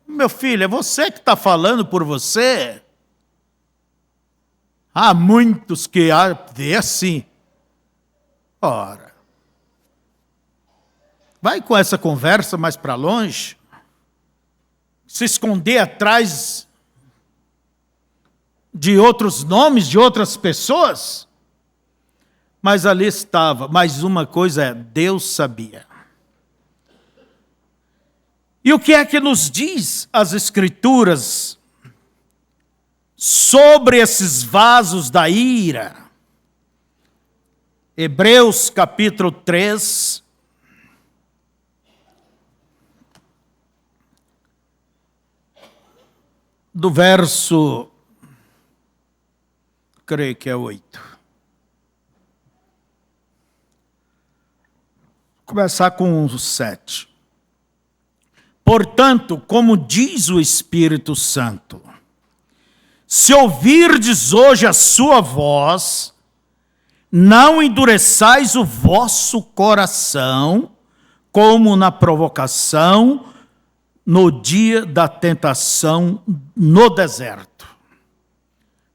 meu filho, é você que está falando por você. Há muitos que vê assim. Ora, vai com essa conversa mais para longe, se esconder atrás de outros nomes, de outras pessoas. Mas ali estava, mas uma coisa Deus sabia. E o que é que nos diz as Escrituras sobre esses vasos da ira? Hebreus capítulo 3, do verso, creio que é 8. Começar com o 7. Portanto, como diz o Espírito Santo, se ouvirdes hoje a sua voz, não endureçais o vosso coração, como na provocação, no dia da tentação no deserto.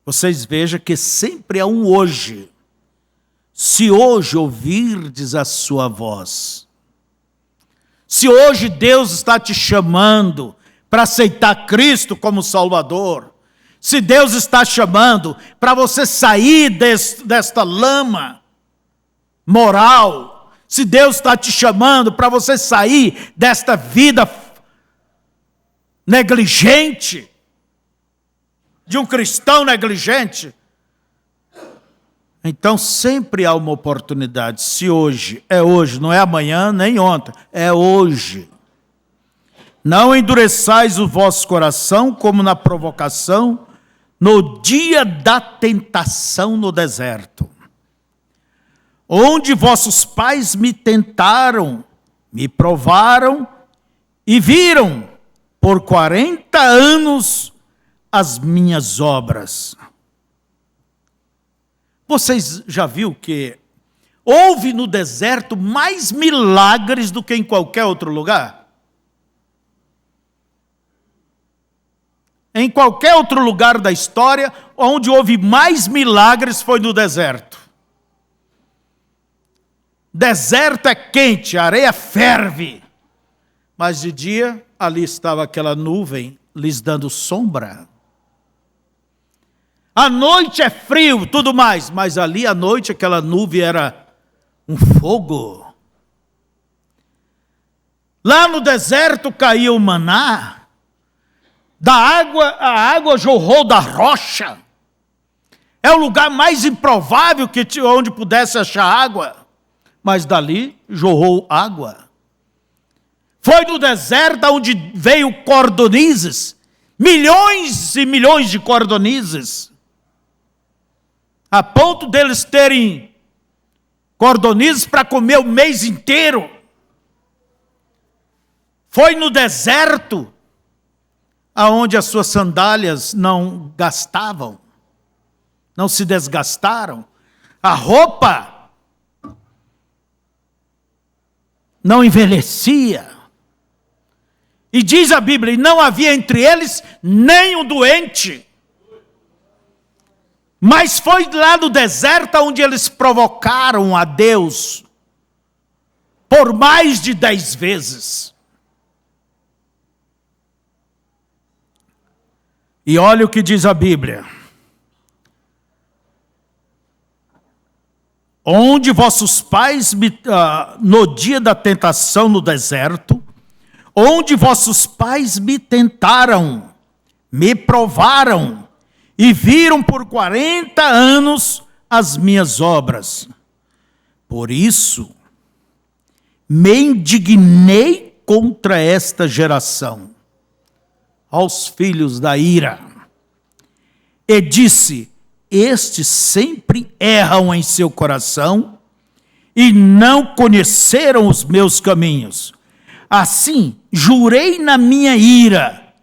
Vocês vejam que sempre há um hoje. Se hoje ouvirdes a sua voz, se hoje Deus está te chamando para aceitar Cristo como Salvador, se Deus está chamando para você sair desta lama moral, se Deus está te chamando para você sair desta vida negligente, de um cristão negligente, então sempre há uma oportunidade. Se hoje, é hoje, não é amanhã nem ontem, é hoje. Não endureçais o vosso coração como na provocação, no dia da tentação no deserto, onde vossos pais me tentaram, me provaram e viram por 40 anos as minhas obras. Vocês já viram que houve no deserto mais milagres do que em qualquer outro lugar? Em qualquer outro lugar da história, onde houve mais milagres foi no deserto. Deserto é quente, a areia ferve. Mas de dia, ali estava aquela nuvem lhes dando sombra. À noite é frio, tudo mais, mas ali à noite aquela nuvem era um fogo. Lá no deserto caiu o maná, a água jorrou da rocha. É o lugar mais improvável onde pudesse achar água, mas dali jorrou água. Foi no deserto onde veio cordonizes, milhões e milhões de cordonizes, a ponto deles terem cordonizes para comer o mês inteiro. Foi no deserto aonde as suas sandálias não gastavam, não se desgastaram, a roupa não envelhecia. E diz a Bíblia, e não havia entre eles nenhum doente. Mas foi lá no deserto onde eles provocaram a Deus por mais de 10 vezes. E olha o que diz a Bíblia. Onde vossos pais, no dia da tentação no deserto, onde vossos pais me tentaram, me provaram, e viram por 40 anos as minhas obras. Por isso, me indignei contra esta geração, aos filhos da ira, e disse, estes sempre erram em seu coração, e não conheceram os meus caminhos. Assim, jurei na minha ira,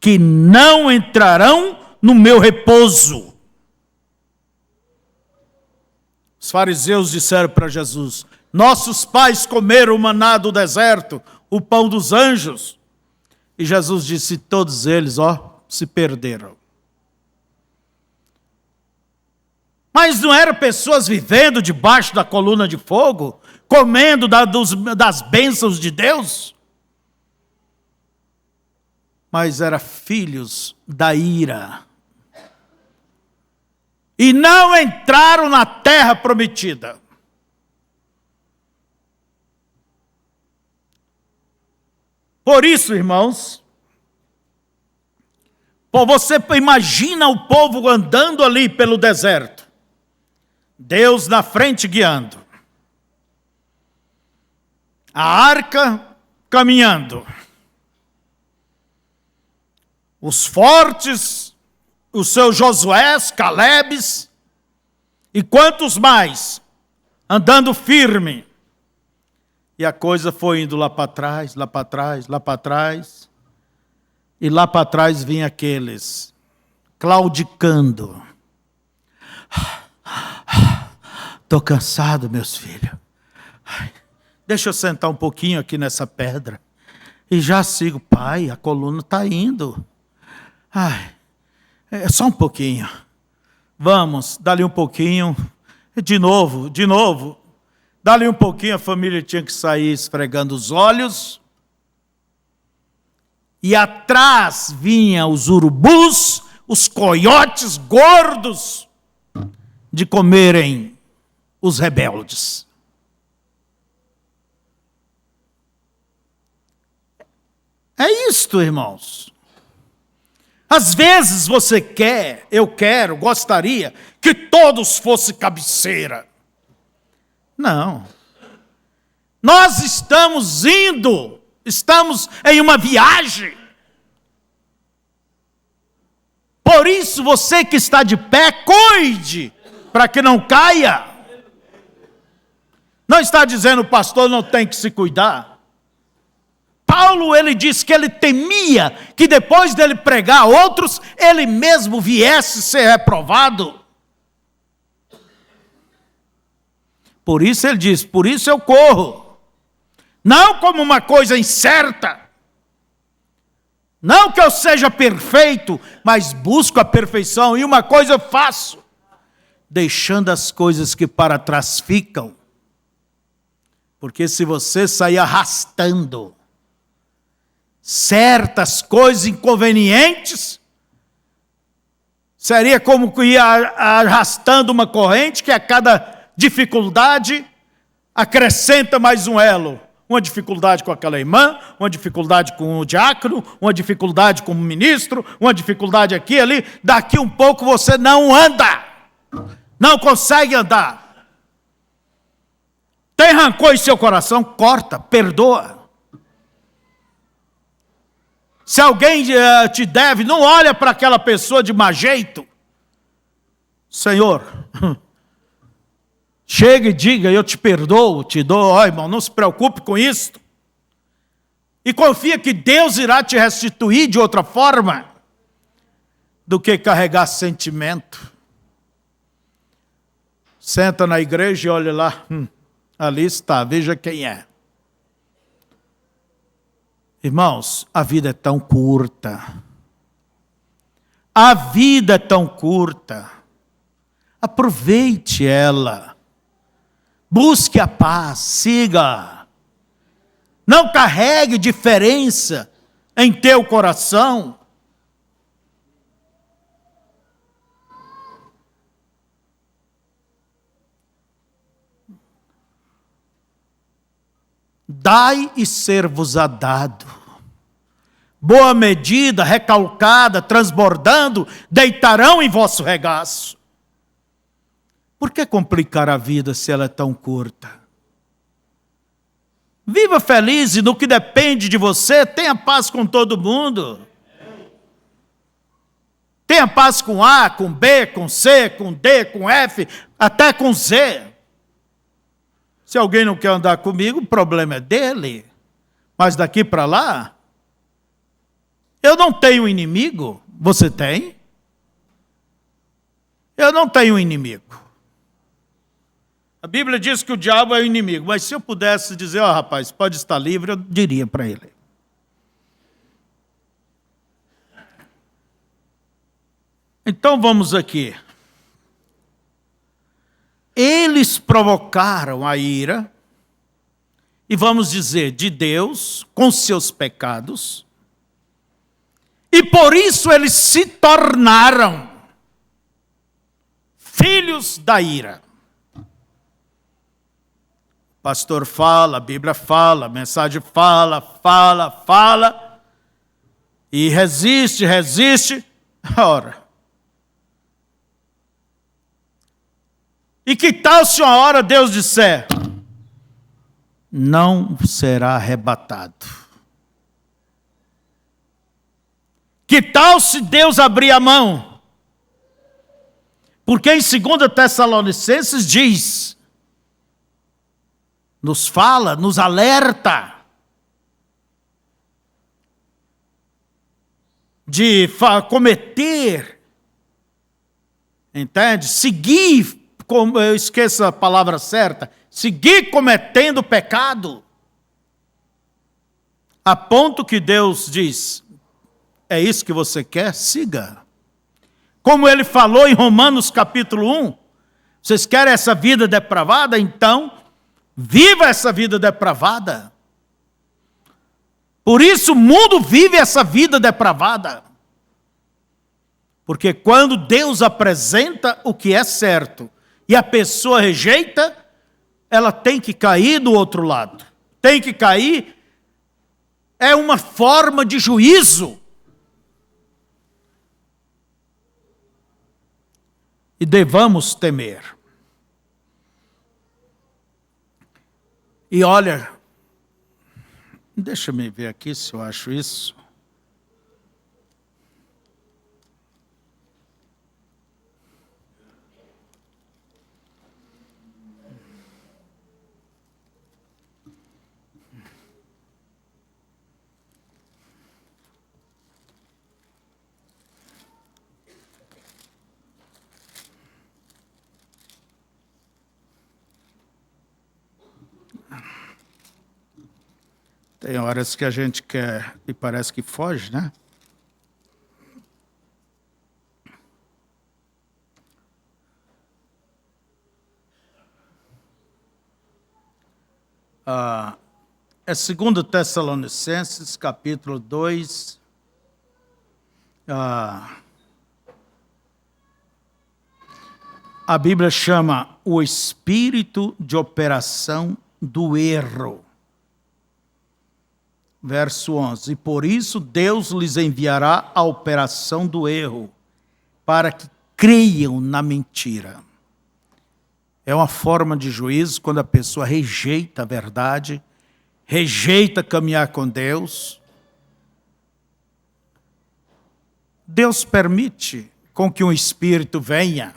que não entrarão no meu repouso. Os fariseus disseram para Jesus, nossos pais comeram o maná do deserto, o pão dos anjos. E Jesus disse, todos eles, se perderam. Mas não eram pessoas vivendo debaixo da coluna de fogo, comendo das bênçãos de Deus? Mas eram filhos da ira. E não entraram na terra prometida. Por isso, irmãos, você imagina o povo andando ali pelo deserto. Deus na frente guiando. A arca caminhando. Os fortes, os seus Josués, Calebes, e quantos mais, andando firme. E a coisa foi indo lá para trás, lá para trás, lá para trás. E lá para trás vinham aqueles, claudicando. Estou cansado, meus filhos. Deixa eu sentar um pouquinho aqui nessa pedra. E já sigo, pai, a coluna está indo. É só um pouquinho. Vamos, dali um pouquinho. De novo. Dali um pouquinho a família tinha que sair esfregando os olhos. E atrás vinham os urubus, os coiotes gordos, de comerem os rebeldes. É isto, irmãos. Às vezes você quer, eu quero, gostaria que todos fossem cabeceira. Não. Nós estamos em uma viagem. Por isso, você que está de pé, cuide, para que não caia. Não está dizendo o pastor não tem que se cuidar. Paulo, ele disse que ele temia que depois dele pregar a outros, ele mesmo viesse ser reprovado. Por isso ele diz, por isso eu corro. Não como uma coisa incerta. Não que eu seja perfeito, mas busco a perfeição. E uma coisa eu faço, deixando as coisas que para trás ficam. Porque se você sair arrastando certas coisas inconvenientes, seria como que ia arrastando uma corrente que a cada dificuldade acrescenta mais um elo. uma dificuldade com aquela irmã, uma dificuldade com o diácono, uma dificuldade com o ministro, uma dificuldade aqui e ali. Daqui um pouco você não anda, não consegue andar. Tem rancor em seu coração? Corta, perdoa. Se alguém te deve, não olha para aquela pessoa de má jeito. Senhor, chega e diga, eu te perdoo, te dou, ó irmão, não se preocupe com isso. E confia que Deus irá te restituir de outra forma do que carregar sentimento. Senta na igreja e olha lá, ali está, veja quem é. Irmãos, a vida é tão curta. A vida é tão curta. Aproveite ela. Busque a paz, siga. Não carregue diferença em teu coração. Dai e ser-vos-á dado. Boa medida, recalcada, transbordando, deitarão em vosso regaço. Por que complicar a vida se ela é tão curta? Viva feliz e no que depende de você, tenha paz com todo mundo. Tenha paz com A, com B, com C, com D, com F, até com Z. Se alguém não quer andar comigo, o problema é dele. Mas daqui para lá, eu não tenho inimigo. Você tem? Eu não tenho inimigo. A Bíblia diz que o diabo é o inimigo, mas se eu pudesse dizer, ó rapaz, pode estar livre, eu diria para ele. Então vamos aqui. Eles provocaram a ira, e vamos dizer, de Deus, com seus pecados, e por isso eles se tornaram filhos da ira. O pastor fala, a Bíblia fala, a mensagem fala, e resiste. Ora. E que tal se uma hora Deus disser, não será arrebatado? Que tal se Deus abrir a mão? Porque em 2 Tessalonicenses diz, nos fala, nos alerta de cometer, entende? Seguir, eu esqueço a palavra certa, seguir cometendo pecado, a ponto que Deus diz, é isso que você quer? Siga. Como ele falou em Romanos capítulo 1, vocês querem essa vida depravada? Então, viva essa vida depravada. Por isso o mundo vive essa vida depravada. Porque quando Deus apresenta o que é certo e a pessoa rejeita, ela tem que cair do outro lado. Tem que cair, é uma forma de juízo. E devamos temer. E olha, deixa eu ver aqui se eu acho isso. Tem horas que a gente quer e parece que foge, né? É 2 Tessalonicenses, capítulo 2. A Bíblia chama o espírito de operação do erro. Verso 11. E por isso Deus lhes enviará a operação do erro, para que creiam na mentira. É uma forma de juízo quando a pessoa rejeita a verdade, rejeita caminhar com Deus. Deus permite com que um espírito venha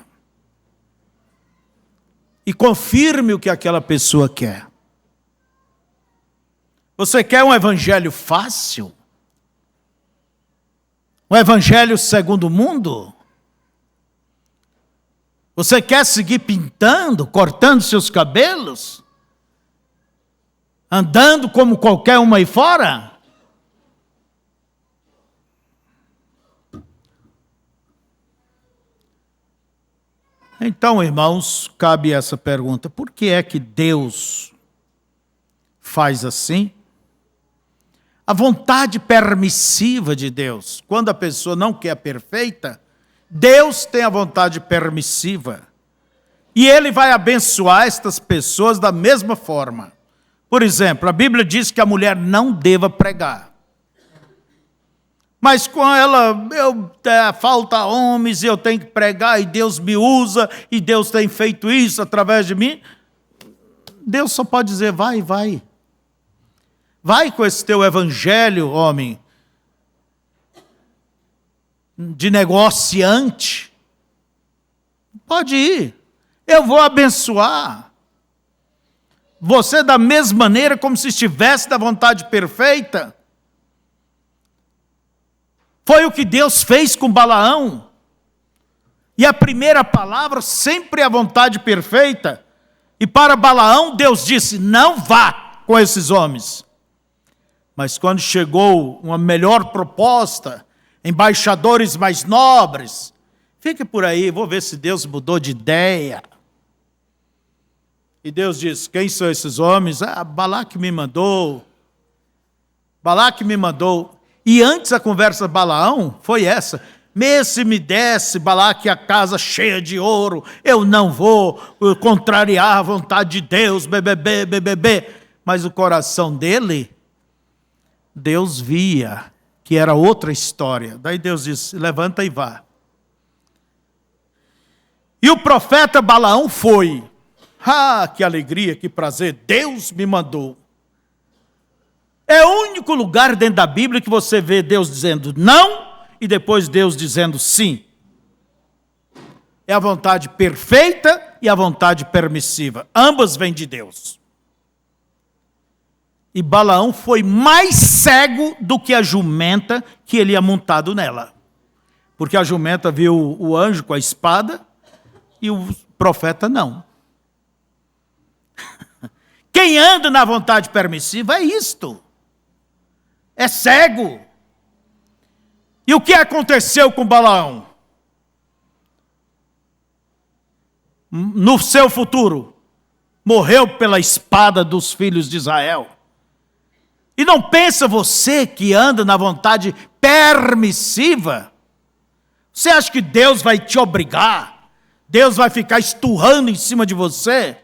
e confirme o que aquela pessoa quer. Você quer um evangelho fácil? Um evangelho segundo o mundo? Você quer seguir pintando, cortando seus cabelos? Andando como qualquer um aí fora? Então, irmãos, cabe essa pergunta: por que é que Deus faz assim? A vontade permissiva de Deus, quando a pessoa não quer perfeita, Deus tem a vontade permissiva. E Ele vai abençoar estas pessoas da mesma forma. Por exemplo, a Bíblia diz que a mulher não deva pregar. Mas com ela, falta homens e eu tenho que pregar, e Deus me usa, e Deus tem feito isso através de mim. Deus só pode dizer: vai, vai. Vai com esse teu evangelho, homem, de negociante. Pode ir. Eu vou abençoar. Você da mesma maneira como se estivesse da vontade perfeita. Foi o que Deus fez com Balaão. E a primeira palavra sempre é a vontade perfeita. E para Balaão, Deus disse: não vá com esses homens. Mas quando chegou uma melhor proposta, embaixadores mais nobres, fique por aí, vou ver se Deus mudou de ideia. E Deus disse: quem são esses homens? Balaque me mandou. Balaque me mandou. E antes a conversa de Balaão foi essa: se me desse, Balaque, a casa cheia de ouro, eu não vou contrariar a vontade de Deus, bebê. Mas o coração dele, Deus via que era outra história. Daí Deus disse: levanta e vá. E o profeta Balaão foi. Que alegria, que prazer, Deus me mandou. É o único lugar dentro da Bíblia que você vê Deus dizendo não e depois Deus dizendo sim. É a vontade perfeita e a vontade permissiva. Ambas vêm de Deus. E Balaão foi mais cego do que a jumenta que ele ia montado nela. Porque a jumenta viu o anjo com a espada e o profeta não. Quem anda na vontade permissiva é isto. É cego. E o que aconteceu com Balaão? No seu futuro, morreu pela espada dos filhos de Israel. E não pensa você que anda na vontade permissiva? Você acha que Deus vai te obrigar? Deus vai ficar esturrando em cima de você?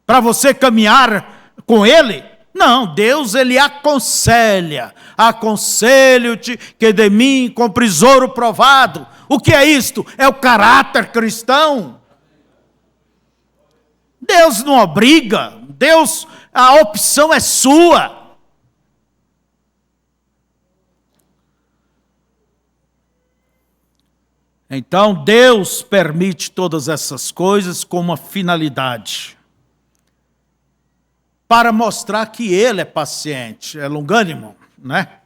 Para você caminhar com Ele? Não, Deus, Ele aconselha. Aconselho-te que de mim compres ouro provado. O que é isto? É o caráter cristão. Deus não obriga. Deus, a opção é sua. Então, Deus permite todas essas coisas com uma finalidade. Para mostrar que Ele é paciente, é longânimo, né?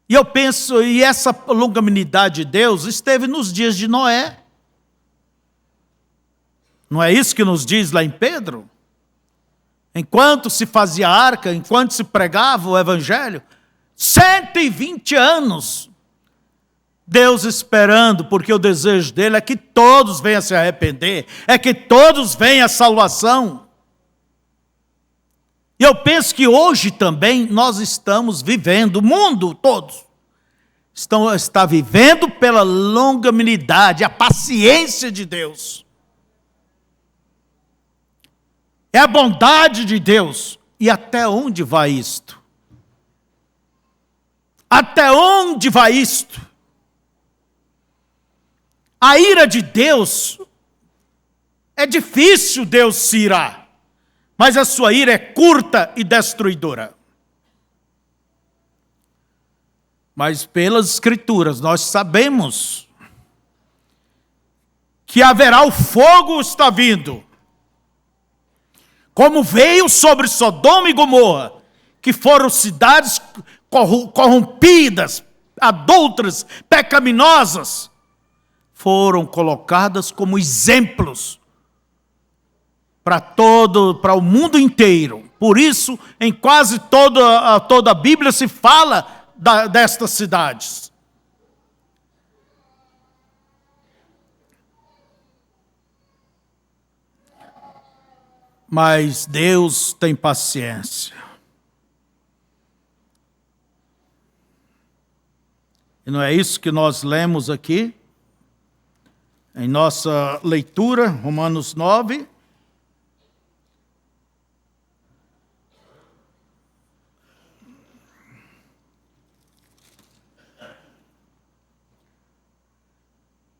E eu penso, e essa longanimidade de Deus esteve nos dias de Noé. Não é isso que nos diz lá em Pedro? Enquanto se fazia arca, enquanto se pregava o evangelho, 120 anos, Deus esperando, porque o desejo dele é que todos venham se arrepender, é que todos venham à salvação. E eu penso que hoje também nós estamos vivendo, o mundo todo está vivendo pela longanimidade, a paciência de Deus. É a bondade de Deus. E até onde vai isto? Até onde vai isto? A ira de Deus, é difícil Deus se irar, mas a sua ira é curta e destruidora. Mas pelas Escrituras nós sabemos que haverá o fogo está vindo, como veio sobre Sodoma e Gomorra, que foram cidades corrompidas, adúlteras, pecaminosas, foram colocadas como exemplos para o mundo inteiro. Por isso, em quase toda a Bíblia se fala destas cidades. Mas Deus tem paciência. E não é isso que nós lemos aqui? Em nossa leitura, Romanos 9.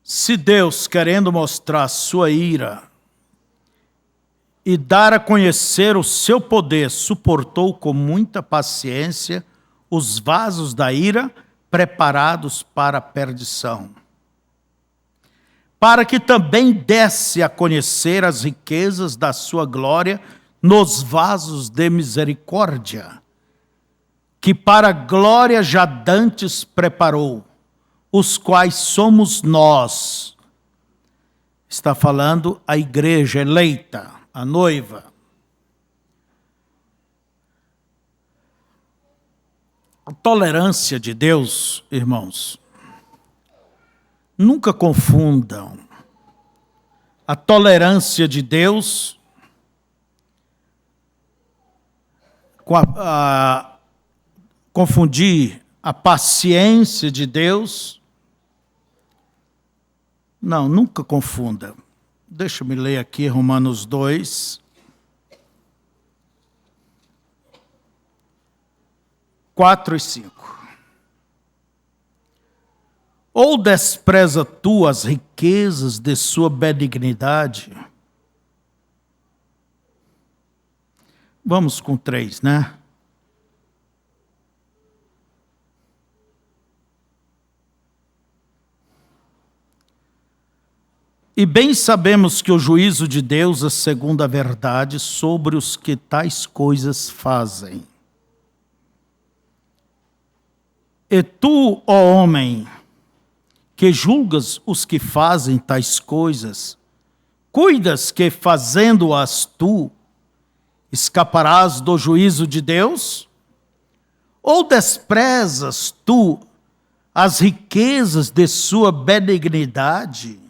Se Deus, querendo mostrar sua ira e dar a conhecer o seu poder, suportou com muita paciência os vasos da ira preparados para a perdição, para que também desse a conhecer as riquezas da sua glória nos vasos de misericórdia, que para a glória já dantes preparou, os quais somos nós. Está falando a igreja eleita, a noiva. A tolerância de Deus, irmãos, nunca confundam a tolerância de Deus com confundir a paciência de Deus. Não, nunca confunda. Deixa-me ler aqui Romanos 2. 4 e 5. Ou despreza tu as riquezas de sua benignidade? Vamos com 3, né? E bem sabemos que o juízo de Deus é segundo a verdade sobre os que tais coisas fazem. E tu, ó homem, que julgas os que fazem tais coisas, cuidas que fazendo-as tu, escaparás do juízo de Deus? Ou desprezas tu as riquezas de sua benignidade,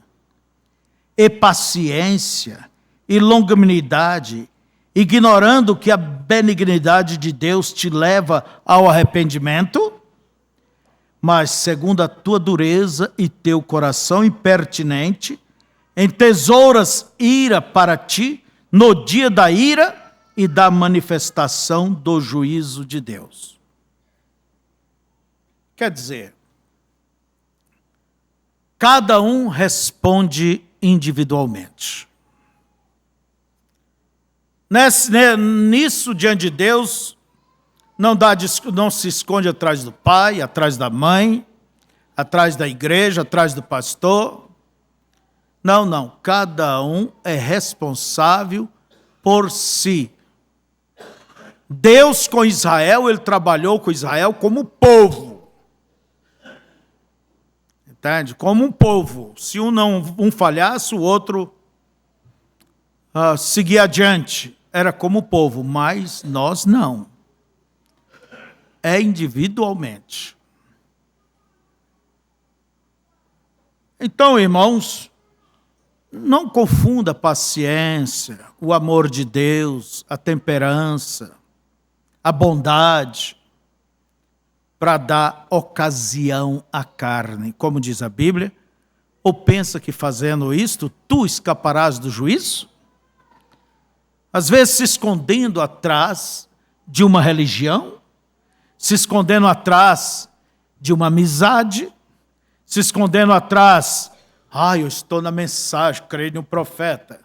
e paciência, e longanimidade, ignorando que a benignidade de Deus te leva ao arrependimento? Mas, segundo a tua dureza e teu coração impertinente, entesouras ira para ti no dia da ira e da manifestação do juízo de Deus. Quer dizer, cada um responde individualmente. Nisso, diante de Deus, não se esconde atrás do pai, atrás da mãe, atrás da igreja, atrás do pastor. Não. Cada um é responsável por si. Deus com Israel, ele trabalhou com Israel como povo. Entende? Como um povo. Se um falhasse, o outro seguia adiante. Era como povo, mas nós não. É individualmente. Então, irmãos, não confunda a paciência, o amor de Deus, a temperança, a bondade, para dar ocasião à carne. Como diz a Bíblia, ou pensa que fazendo isto, tu escaparás do juízo? Às vezes se escondendo atrás de uma religião, se escondendo atrás de uma amizade, se escondendo atrás, eu estou na mensagem, creio no profeta.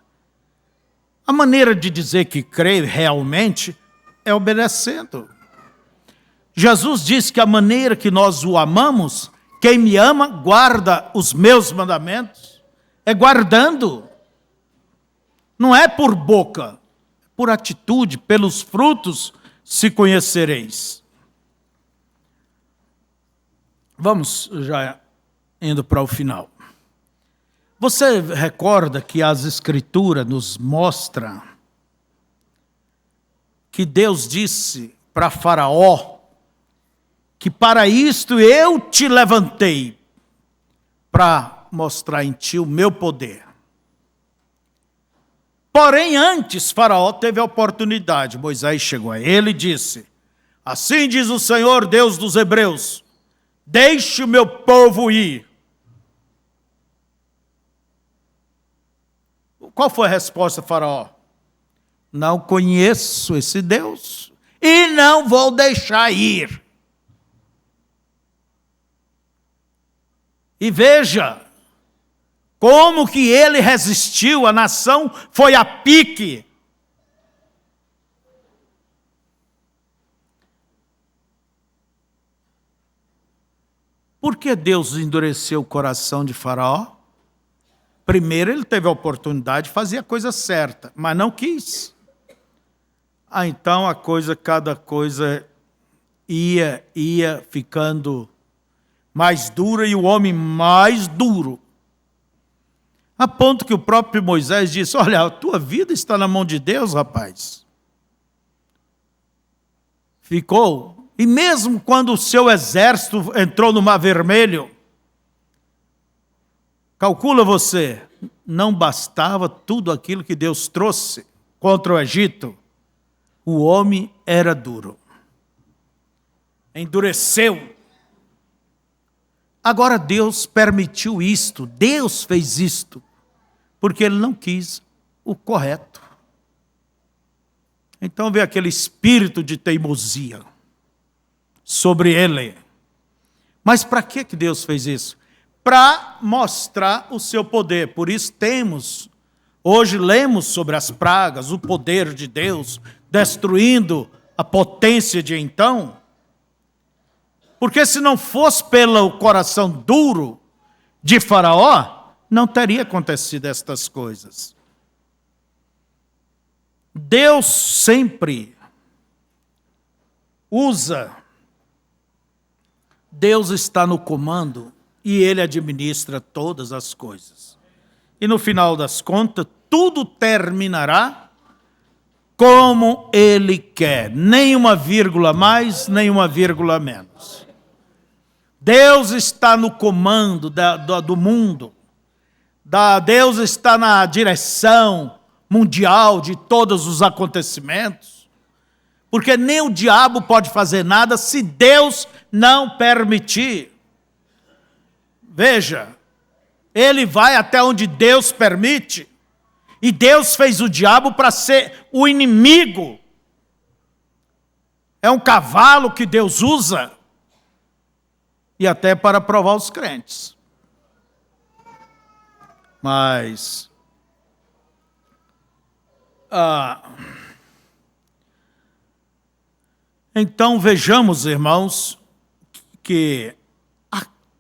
A maneira de dizer que crê realmente é obedecendo. Jesus disse que a maneira que nós o amamos, quem me ama guarda os meus mandamentos, é guardando. Não é por boca, é por atitude, pelos frutos se conhecereis. Vamos já indo para o final. Você recorda que as Escrituras nos mostram que Deus disse para Faraó que para isto eu te levantei, para mostrar em ti o meu poder. Porém, antes Faraó teve a oportunidade. Moisés chegou a ele e disse: assim diz o Senhor, Deus dos Hebreus, deixe o meu povo ir. Qual foi a resposta de Faraó? Não conheço esse Deus e não vou deixar ir. E veja como que ele resistiu, a nação foi a pique. Por que Deus endureceu o coração de Faraó? Primeiro ele teve a oportunidade de fazer a coisa certa, mas não quis. Então cada coisa ia ficando mais dura e o homem mais duro. A ponto que o próprio Moisés disse: olha, a tua vida está na mão de Deus, rapaz. Ficou. E mesmo quando o seu exército entrou no Mar Vermelho, calcula você, não bastava tudo aquilo que Deus trouxe contra o Egito, o homem era duro. Endureceu. Agora Deus permitiu isto, Deus fez isto, porque Ele não quis o correto. Então veio aquele espírito de teimosia sobre ele. Mas para que Deus fez isso? Para mostrar o seu poder. Por isso hoje lemos sobre as pragas, o poder de Deus, destruindo a potência de então. Porque se não fosse pelo coração duro de Faraó, não teria acontecido estas coisas. Deus sempre Deus está no comando e Ele administra todas as coisas. E no final das contas, tudo terminará como Ele quer. Nem uma vírgula mais, nem uma vírgula menos. Deus está no comando do mundo. Deus está na direção mundial de todos os acontecimentos. Porque nem o diabo pode fazer nada se Deus não permitir. Veja, ele vai até onde Deus permite. E Deus fez o diabo para ser o inimigo. É um cavalo que Deus usa. E até para provar os crentes. Mas então vejamos, irmãos, que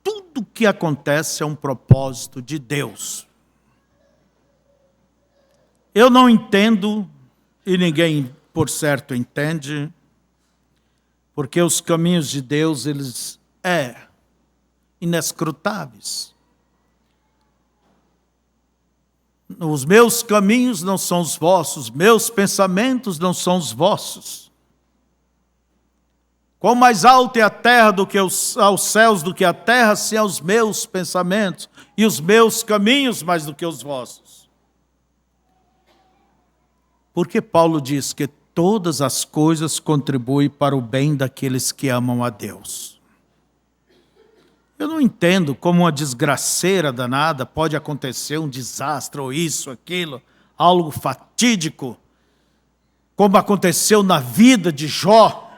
tudo que acontece é um propósito de Deus. Eu não entendo, e ninguém por certo entende, porque os caminhos de Deus, eles inescrutáveis. Os meus caminhos não são os vossos, meus pensamentos não são os vossos. Quão mais alto é a terra do que aos céus do que a terra, assim são os meus pensamentos e os meus caminhos mais do que os vossos. Porque Paulo diz que todas as coisas contribuem para o bem daqueles que amam a Deus. Eu não entendo como uma desgraceira danada pode acontecer um desastre, ou isso, aquilo, algo fatídico, como aconteceu na vida de Jó.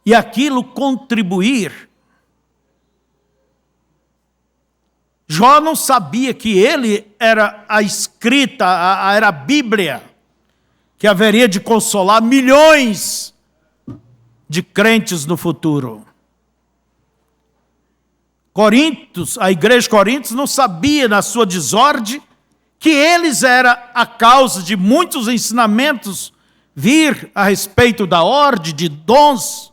e aquilo contribuir. Jó não sabia que ele era a escrita, era a Bíblia, que haveria de consolar milhões de crentes no futuro. A igreja de Corinto não sabia, na sua desordem, que eles eram a causa de muitos ensinamentos vir a respeito da ordem, de dons.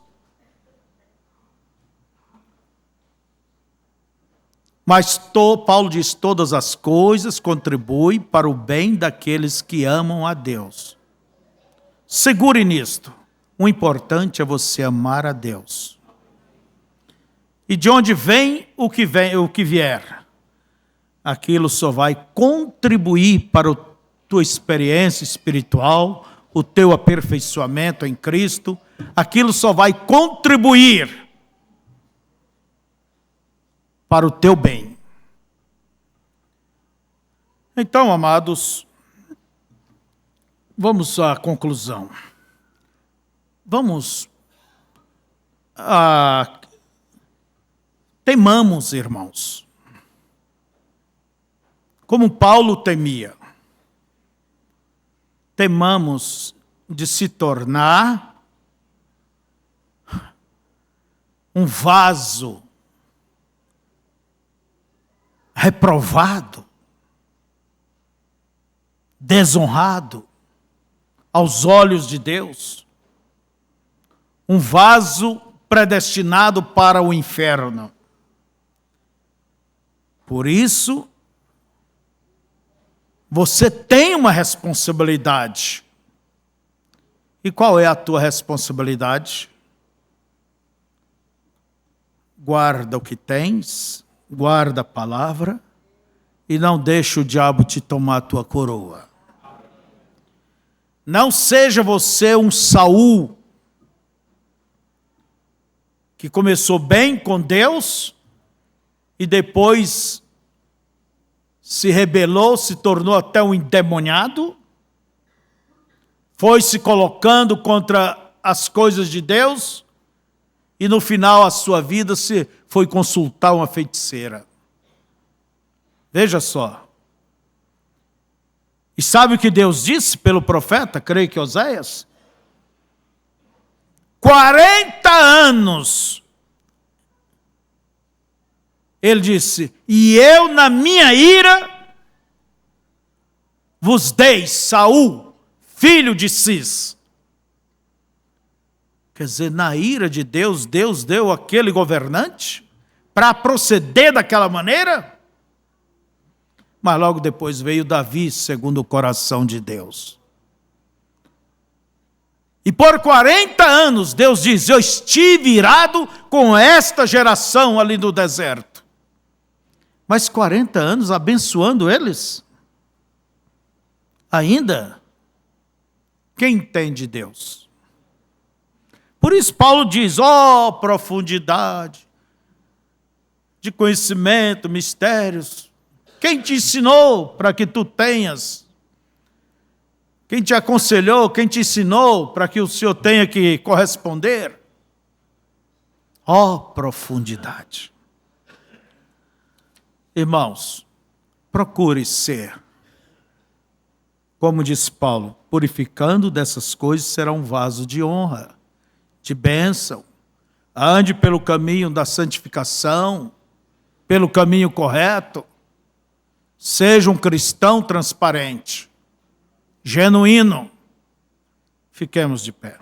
Mas Paulo diz, todas as coisas contribuem para o bem daqueles que amam a Deus. Segure nisto. O importante é você amar a Deus. E de onde vem o que vier, aquilo só vai contribuir para a tua experiência espiritual, o teu aperfeiçoamento em Cristo, aquilo só vai contribuir para o teu bem. Então, amados, vamos à conclusão. Temamos, irmãos, como Paulo temia. Temamos de se tornar um vaso reprovado, desonrado aos olhos de Deus, um vaso predestinado para o inferno. Por isso, você tem uma responsabilidade. E qual é a tua responsabilidade? Guarda o que tens, guarda a palavra e não deixa o diabo te tomar a tua coroa. Não seja você um Saul que começou bem com Deus e depois se rebelou, se tornou até um endemoniado, foi se colocando contra as coisas de Deus e no final a sua vida se foi consultar uma feiticeira. Veja só. E sabe o que Deus disse pelo profeta, creio que Oséias? 40 anos. Ele disse, e eu na minha ira vos dei Saul, filho de Cis. Quer dizer, na ira de Deus, Deus deu aquele governante para proceder daquela maneira? Mas logo depois veio Davi, segundo o coração de Deus. E por 40 anos, Deus diz, eu estive irado com esta geração ali no deserto. Mas 40 anos abençoando eles? Ainda? Quem entende Deus? Por isso Paulo diz, profundidade de conhecimento, mistérios. Quem te ensinou para que tu tenhas? Quem te aconselhou? Quem te ensinou para que o Senhor tenha que corresponder? Profundidade. Irmãos, procure ser, como diz Paulo, purificando dessas coisas será um vaso de honra, de bênção. Ande pelo caminho da santificação, pelo caminho correto. Seja um cristão transparente, genuíno. Fiquemos de pé.